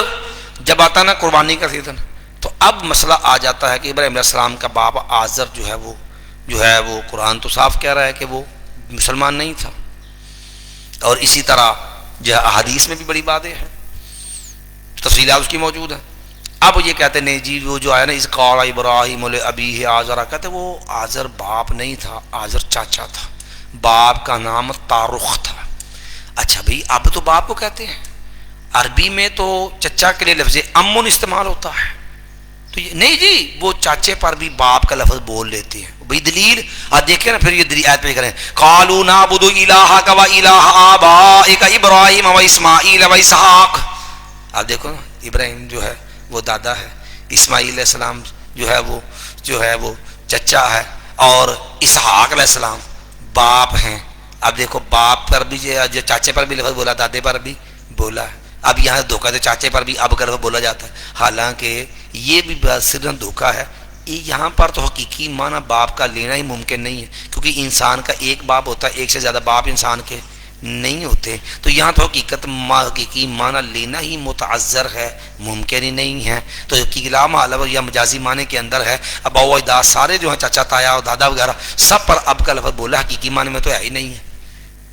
جب آتا نا قربانی کا سیزن, تو اب مسئلہ آ جاتا ہے کہ ابراہیم علیہ السلام کا باپ آزر جو ہے وہ قرآن تو صاف کہہ رہا ہے کہ وہ مسلمان نہیں تھا, اور اسی طرح جو ہے احادیث میں بھی بڑی باتیں ہیں, تفصیلات اس کی موجود ہیں. اب یہ کہتے نہیں جی وہ جو آیا نا اذ قال ابراہیم لابیہ آزر, کہتے وہ آزر باپ نہیں تھا, آزر چاچا تھا, باپ کا نام تارخ تھا. اچھا بھائی, اب تو باپ کو کہتے ہیں, عربی میں تو چچا کے لیے لفظ امن استعمال ہوتا ہے, تو یہ نہیں جی وہ چاچے پر بھی باپ کا لفظ بول لیتے ہیں. بھائی دلیل آپ دیکھیں نا, پھر یہ آیت پہ کریں, قالوا نعبد الہک و الہ آبائک ابراہیم و اسماعیل و اسحاق. آپ دیکھو نا, ابراہیم جو ہے وہ دادا ہے, اسماعیل علیہ السلام جو ہے وہ چچا ہے, اور اسحاق علیہ السلام باپ ہیں, اب دیکھو باپ پر بھی جو چاچے پر بھی لفظ بولا، دادے پر بھی بولا، اب یہاں دھوکہ دے چاچے پر بھی اب کا لفظ بولا جاتا ہے، حالانکہ یہ بھی صرف دھوکہ ہے۔ یہاں پر تو حقیقی معنی باپ کا لینا ہی ممکن نہیں ہے، کیونکہ انسان کا ایک باپ ہوتا ہے، ایک سے زیادہ باپ انسان کے نہیں ہوتے، تو یہاں تو حقیقی معنی لینا ہی متعذر ہے، ممکن ہی نہیں ہے۔ تو کلا معلوم یا مجازی معنی کے اندر ہے، ابا و اجداد سارے جو ہیں چاچا تایا اور دادا وغیرہ سب پر اب کا لفظ بولا، حقیقی معنی میں تو ہے ہی نہیں ہے۔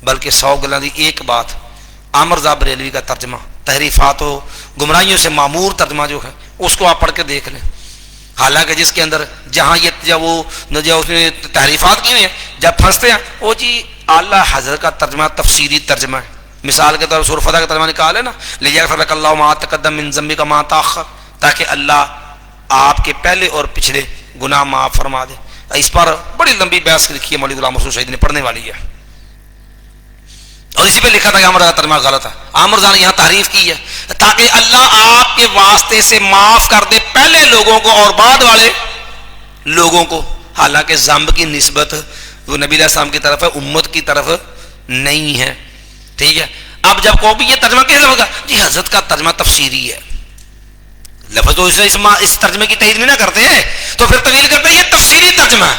بلکہ 100 گلاں دی ایک بات، عامر رضا بریلوی کا ترجمہ تحریفات و گمراہیوں سے معمور ترجمہ جو ہے اس کو آپ پڑھ کے دیکھ لیں، حالانکہ جس کے اندر جہاں یہ جب اس نے تحریفات کی ہیں جب پھنستے ہیں وہ جی اعلیٰ حضرت کا ترجمہ تفسیری ترجمہ ہے۔ مثال کے طور پر سورہ فتح کا ترجمہ نکالے نا، لیغفر لک اللہ ما تقدم من ذنبک ما تاخر، تاکہ اللہ آپ کے پہلے اور پچھلے گناہ معاف فرما دے۔ اس پر بڑی لمبی بحث لکھی ہے مولوی غلام مسعود شہید نے، پڑھنے والی ہے، اور اسی پہ لکھا تھا کہ عامر رضا کا ترجمہ غلط ہے۔ عامر رضا نے یہاں تعریف کی ہے تاکہ اللہ آپ کے واسطے سے معاف کر دے پہلے لوگوں کو اور بعد والے لوگوں کو، حالانکہ ذنب کی نسبت وہ نبی علیہ السلام کی طرف ہے، امت کی طرف نہیں ہے، ٹھیک ہے۔ اب جب کو بھی یہ ترجمہ کس لفظ کا، جی حضرت کا ترجمہ تفسیری ہے، لفظ تو اس ترجمے کی تائید نہیں نہ کرتے تو پھر طویل کرتے ہیں یہ تفسیری ترجمہ ہے،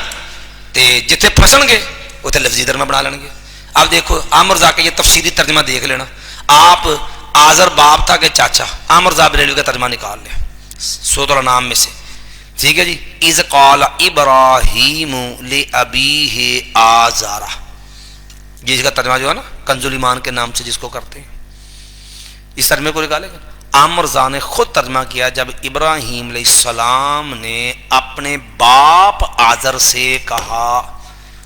تے جتنے پھنسن گے اتنے لفظی ترجمہ بنا لیں گے۔ اب دیکھو عامر رضا کا یہ تفسیری ترجمہ دیکھ لینا، آپ آذر باپ تھا کہ چاچا، عامر رضا بریلوی کا ترجمہ نکال لیں سورۃ الانعام میں سے، ٹھیک ہے جی۔ اذ قال ابراہیم لابیہ آزر، جس کا ترجمہ جو ہے نا کنز الایمان کے نام سے جس کو کرتے ہیں، اس ترجمے کو نکالے گا۔ عامر رضا نے خود ترجمہ کیا جب ابراہیم علیہ السلام نے اپنے باپ آزر سے کہا۔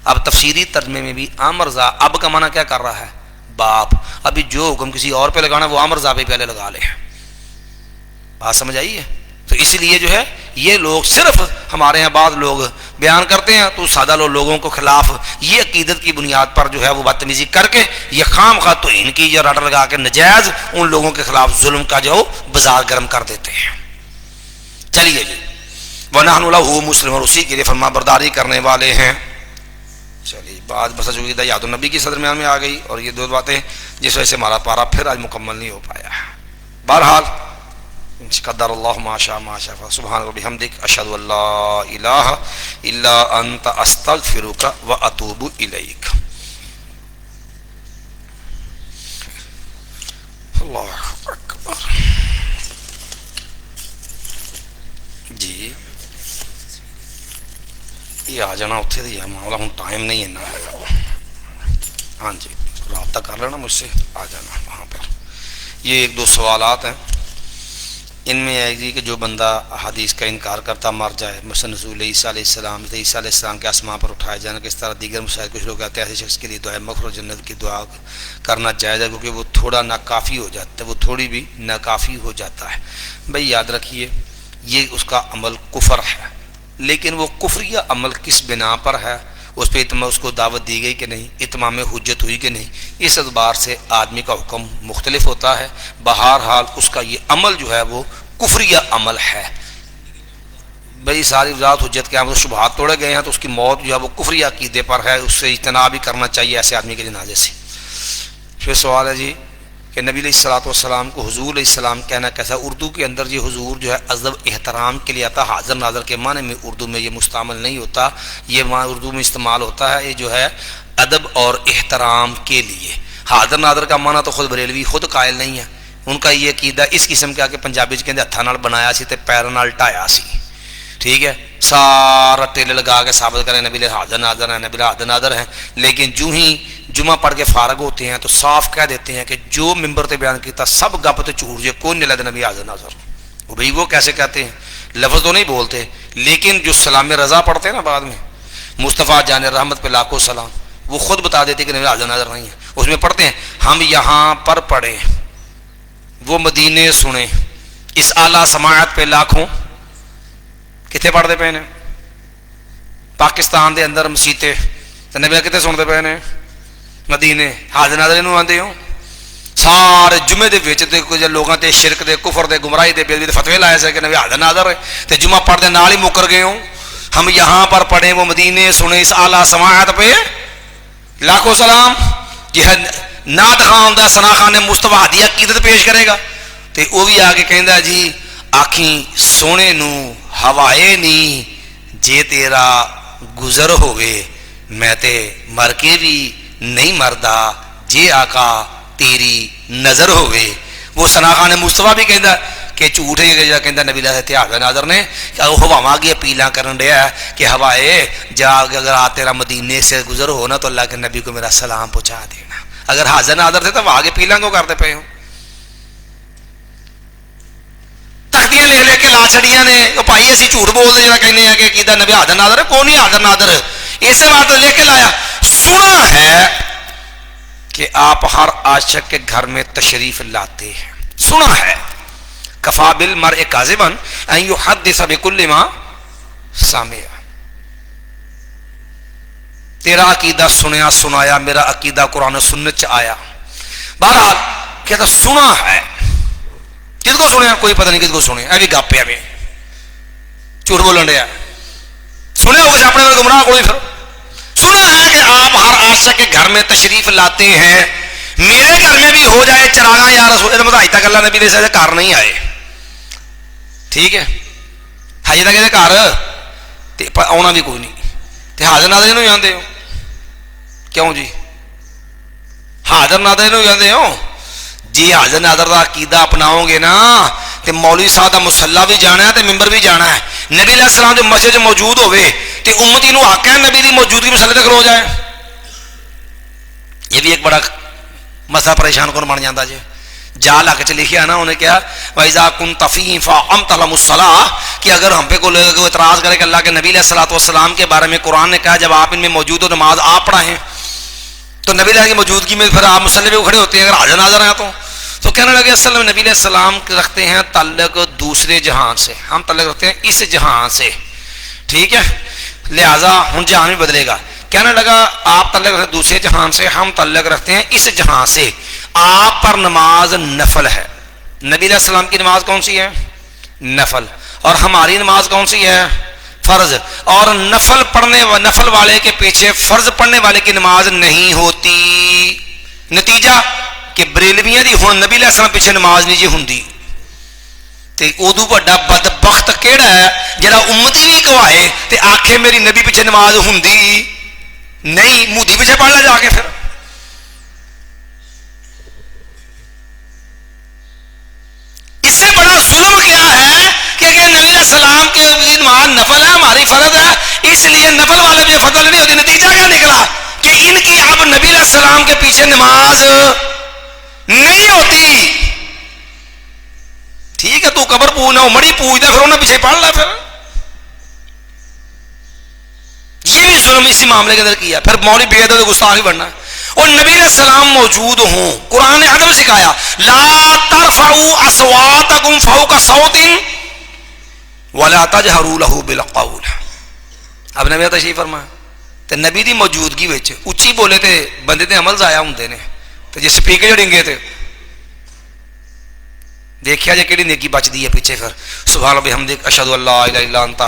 اب تفسیری ترجمے میں بھی عامر رضا اب کا معنی کیا کر رہا ہے، باپ، ابھی جو حکم کسی اور پہ لگانا وہ عامر رضا پہ پہلے لگا لے، بات سمجھ آئی ہے؟ تو اسی لیے جو ہے یہ لوگ صرف ہمارے یہاں بعض لوگ بیان کرتے ہیں تو سادہ لوگوں کو خلاف یہ عقیدت کی بنیاد پر جو ہے وہ بدتمیزی کر کے یہ خام خواہ توہین کی یا رڈ لگا کے نجائز ان لوگوں کے خلاف ظلم کا جو بازار گرم کر دیتے ہیں۔ چلیے جی، وَنَحْنُ لَهُ مُسْلِمُونَ، اور اسی کے لیے فرما برداری کرنے والے ہیں۔ چلیے بات بس جو کہ یاد النبی کی صدر میں آ گئی، اور یہ دو باتیں جس وجہ سے ہمارا پارا پھر آج مکمل نہیں ہو پایا۔ بہرحال قدر اللہ ما شاء ما شاء، سبحان ربی حمدک، اشہد ان لا الہ الا انت، استغفرک و اتوب الیک۔ اللہ اکبر۔ جی یہ آ جانا اتنے دی معاملہ، ہوں ٹائم نہیں ہے نا، ہاں جی رابطہ کر لینا مجھ سے، آ جانا وہاں پر۔ یہ ایک دو سوالات ہیں، ان میں ہے جی کہ جو بندہ حدیث کا انکار کرتا مر جائے، مثلا نزول عیسیٰ علیہ السلام، عیسیٰ علیہ السلام کے آسمان پر اٹھائے جانا، کس طرح دیگر مسائل، کچھ لوگ کہتے ہیں ایسے شخص کے لیے دعائے مغفرت جنت کی دعا کرنا جائز ہے، کیونکہ وہ تھوڑا ناکافی ہو جاتا ہے، وہ تھوڑی بھی ناکافی ہو جاتا ہے۔ بھائی یاد رکھیے یہ اس کا عمل کفر ہے، لیکن وہ کفریہ عمل کس بنا پر ہے، اس پہ اس کو دعوت دی گئی کہ نہیں، اتمام حجت ہوئی کہ نہیں، اس اعتبار سے آدمی کا حکم مختلف ہوتا ہے۔ بہرحال اس کا یہ عمل جو ہے وہ کفریہ عمل ہے۔ بھئی ساری وضاحت حجت کے عمل شبہات توڑے گئے ہیں تو اس کی موت جو ہے وہ کفریہ عقیدے پر ہے، اس سے اجتناب بھی کرنا چاہیے ایسے آدمی کے جنازے سے۔ پھر سوال ہے جی کہ نبی علیہ الصلوۃ والسلام کو حضور علیہ السلام کہنا کیسا؟ اردو کے اندر یہ حضور جو ہے ادب احترام کے لیے آتا، حاضر ناظر کے معنی میں اردو میں یہ مستعمل نہیں ہوتا، یہ اردو میں استعمال ہوتا ہے یہ جو ہے ادب اور احترام کے لیے۔ حاضر ناظر کا معنی تو خود بریلوی خود قائل نہیں ہے، ان کا یہ عقیدہ اس قسم کا کہ پنجابی چ کہندے ہتھاں نال بنایا سی تے پیراں نال ٹھایا سی، ٹھیک ہے، سارا ٹیلے لگا کے ثابت کریں نبی حاضر ناظر ہیں، نبی حاضر ناظر ہیں، لیکن جو ہی جمعہ پڑھ کے فارغ ہوتے ہیں تو صاف کہہ دیتے ہیں کہ جو ممبر تے بیان کیتا سب گپ تے جھوٹ، یہ کون نہیں لگتا نبی حاضر ناظر۔ وہ بھئی وہ کیسے کہتے ہیں، لفظ تو نہیں بولتے، لیکن جو سلام رضا پڑھتے ہیں نا بعد میں، مصطفیٰ جان رحمت پہ لاکھوں سلام، وہ خود بتا دیتے کہ نبی حاضر ناظر نہیں ہے۔ اس میں پڑھتے ہیں ہم یہاں پر پڑھیں، وہ مدینے سنیں، اس اعلیٰ سماعت پہ لاکھوں، کتنے پڑھتے پے نے پاکستان دے اندر مسیتے تے نبی کتنے سنتے پے نے مدینے، حاضر ناظر انہوں آندے ہوں سارے جمعے دے وچ تے کچھ لوگاں تے شرک دے کفر دے گمراہی دے بے فتوی لائے سے کہ نبی حاضر ناظر ہے تے جمعہ پڑھ دے نال ہی مکر گئے ہوں۔ ہم یہاں پر پڑھیں وہ مدینے سنیں، اس اعلیٰ سماعت پہ لاکھوں سلام جی نعت خان ہوندا ثنا خان نے مصطفیٰ دی عقیدت پیش کرے گا تے وہ بھی آ کے کہندا جی آکھیں سونے نو ہوائے نی جے تیرا گزر ہوئے میں تے مر کے بھی نہیں مردا جے آقا تیری نظر ہوئے. وہ ثنا خان مصطفیٰ بھی کہندا کہ جھوٹ ہے جا کہندا نبی اللہ اتحاد ناظر نے کہ وہ ہواواں کی اپیلاں کرن ڈیا کہ ہوائے جا اگر آ تیرا مدینے سے گزر ہو نا تو اللہ کے نبی کو میرا سلام پہنچا دینا. اگر حاضر ناظر تھے تو وہ آگے پیلاں کیوں کرتے پے ہو؟ تختیاں لے لے کے لا چھڑیاں نے وہ بھائی اسی جھوٹ بولتے جا کہنے ہیں کہ کیدا نبی حاضر ناظر ہے. کون نہیں حاضر ناظر، اسے بات لے کے لایا. سنا ہے کہ آپ ہر عاشق کے گھر میں تشریف لاتے ہیں. سنا ہے کفا بالمرء کاذبا ان یحدث بکل ما سمع. تیرا عقیدہ سنیا سنایا، میرا عقیدہ قرآن و سنت چ آیا. بہرحال کہتا سنا ہے. کس کو سنیا کوئی پتہ نہیں کس کو سنیا، ابھی گپ پہ جھوٹ بولن ڈیا. سنے ہوگا اپنے گمراہ کو. پھر سنا ہے کہ آپ ہر عاشق کے گھر میں تشریف لاتے ہیں. میرے گھر میں بھی ہو جائے چراغاں یا رسول مدائی تک اللہ نبی سے گھر نہیں آئے، ٹھیک ہے ہجے تک یہ گھر آنا بھی کوئی نہیں. حاضر ناظر نو جانتے ہو کیوں جی؟ حاضر ناظر نو جانتے ہو جی؟ حاضر ناظر کا عقیدہ اپناؤ گے نا تو مولوی صاحب کا مصلا بھی جانا ہے تو ممبر بھی جانا ہے. نبی علیہ السلام جو مسجد موجود ہوئے تو امتی نو حق ہے نبی کی موجودگی مسلے تک کھلو جائے. یہ بھی ایک بڑا مسئلہ پریشان کون بن جاتا جی. جال حق چ لکھیا نا انہیں کیا وَإِذَا كُنْتَ فِيهِمْ فَأَقَمْتَ لَهُمُ الصَّلَاةَ کہ اگر ہم پہ کوئی اعتراض کرے کہ اللہ کے نبی علیہ الصلوۃ والسلام کے بارے میں قرآن نے کہا جب آپ ان میں موجود ہو نماز آپ پڑھائیں تو نبی علیہ کی موجودگی میں پھر آپ مسلے پہ کھڑے ہوتے ہیں اگر حاضر ناظر ہیں تو کہنے لگے اصل میں نبی علیہ السلام رکھتے ہیں تعلق دوسرے جہان سے، ہم تعلق رکھتے ہیں اس جہان سے، ٹھیک ہے لہٰذا ہن جہان بھی بدلے گا. کہنے لگا آپ تعلق رکھتے ہیں دوسرے جہان سے، ہم تعلق رکھتے ہیں اس جہان سے. آپ پر نماز نفل ہے. نبی علیہ السلام کی نماز کون سی ہے؟ نفل. اور ہماری نماز کون سی ہے؟ فرض. اور نفل پڑھنے نفل والے کے پیچھے فرض پڑھنے والے کی نماز نہیں ہوتی. نتیجہ کہ بریلویاں دی ہن نبی علیہ السلام پیچھے نماز نہیں جی ہوندی. تے ادو بڑا بدبخت کیڑا ہے جڑا امتی بھی گواہے تے آکھے میری نبی پیچھے نماز ہوندی نہیں، مودی پیچھے پڑھ لے جا کے. پھر اس سے بڑا ظلم کیا ہے کہ اگر نبی علیہ السلام کی نماز نفل ہے ہماری فرض ہے اس لیے نفل والے بھی فضل نہیں ہوتی. نتیجہ کیا نکلا کہ ان کی اب نبی علیہ السلام کے پیچھے نماز نہیں ہوتی. ٹھیک ہے تو قبر پوجنا مڑی پوجتا پھر انہیں پیچھے پڑھ لا. پھر یہ بھی ظلم اسی معاملے کے اندر کیا. پھر مولوی بے ادب گستاخ ہی بننا. اور نبی علیہ السلام موجود ہوں قرآن نے ادب سکھایا لا ترفعوا اصواتکم فوق صوت ولا تجہروا له بالقول. اب نبی تشریف فرمایا تے نبی دی موجودگی وچ اچھی بولے تے بندے دے عمل ضائع ہوندے نے تے جے سپیکر جڑنگے تے دیکھیا جے کیڑی نیکی بچدی ہے پیچھے. پھر سبحان اللہ بحمدک اشہد ان لا الہ الا انت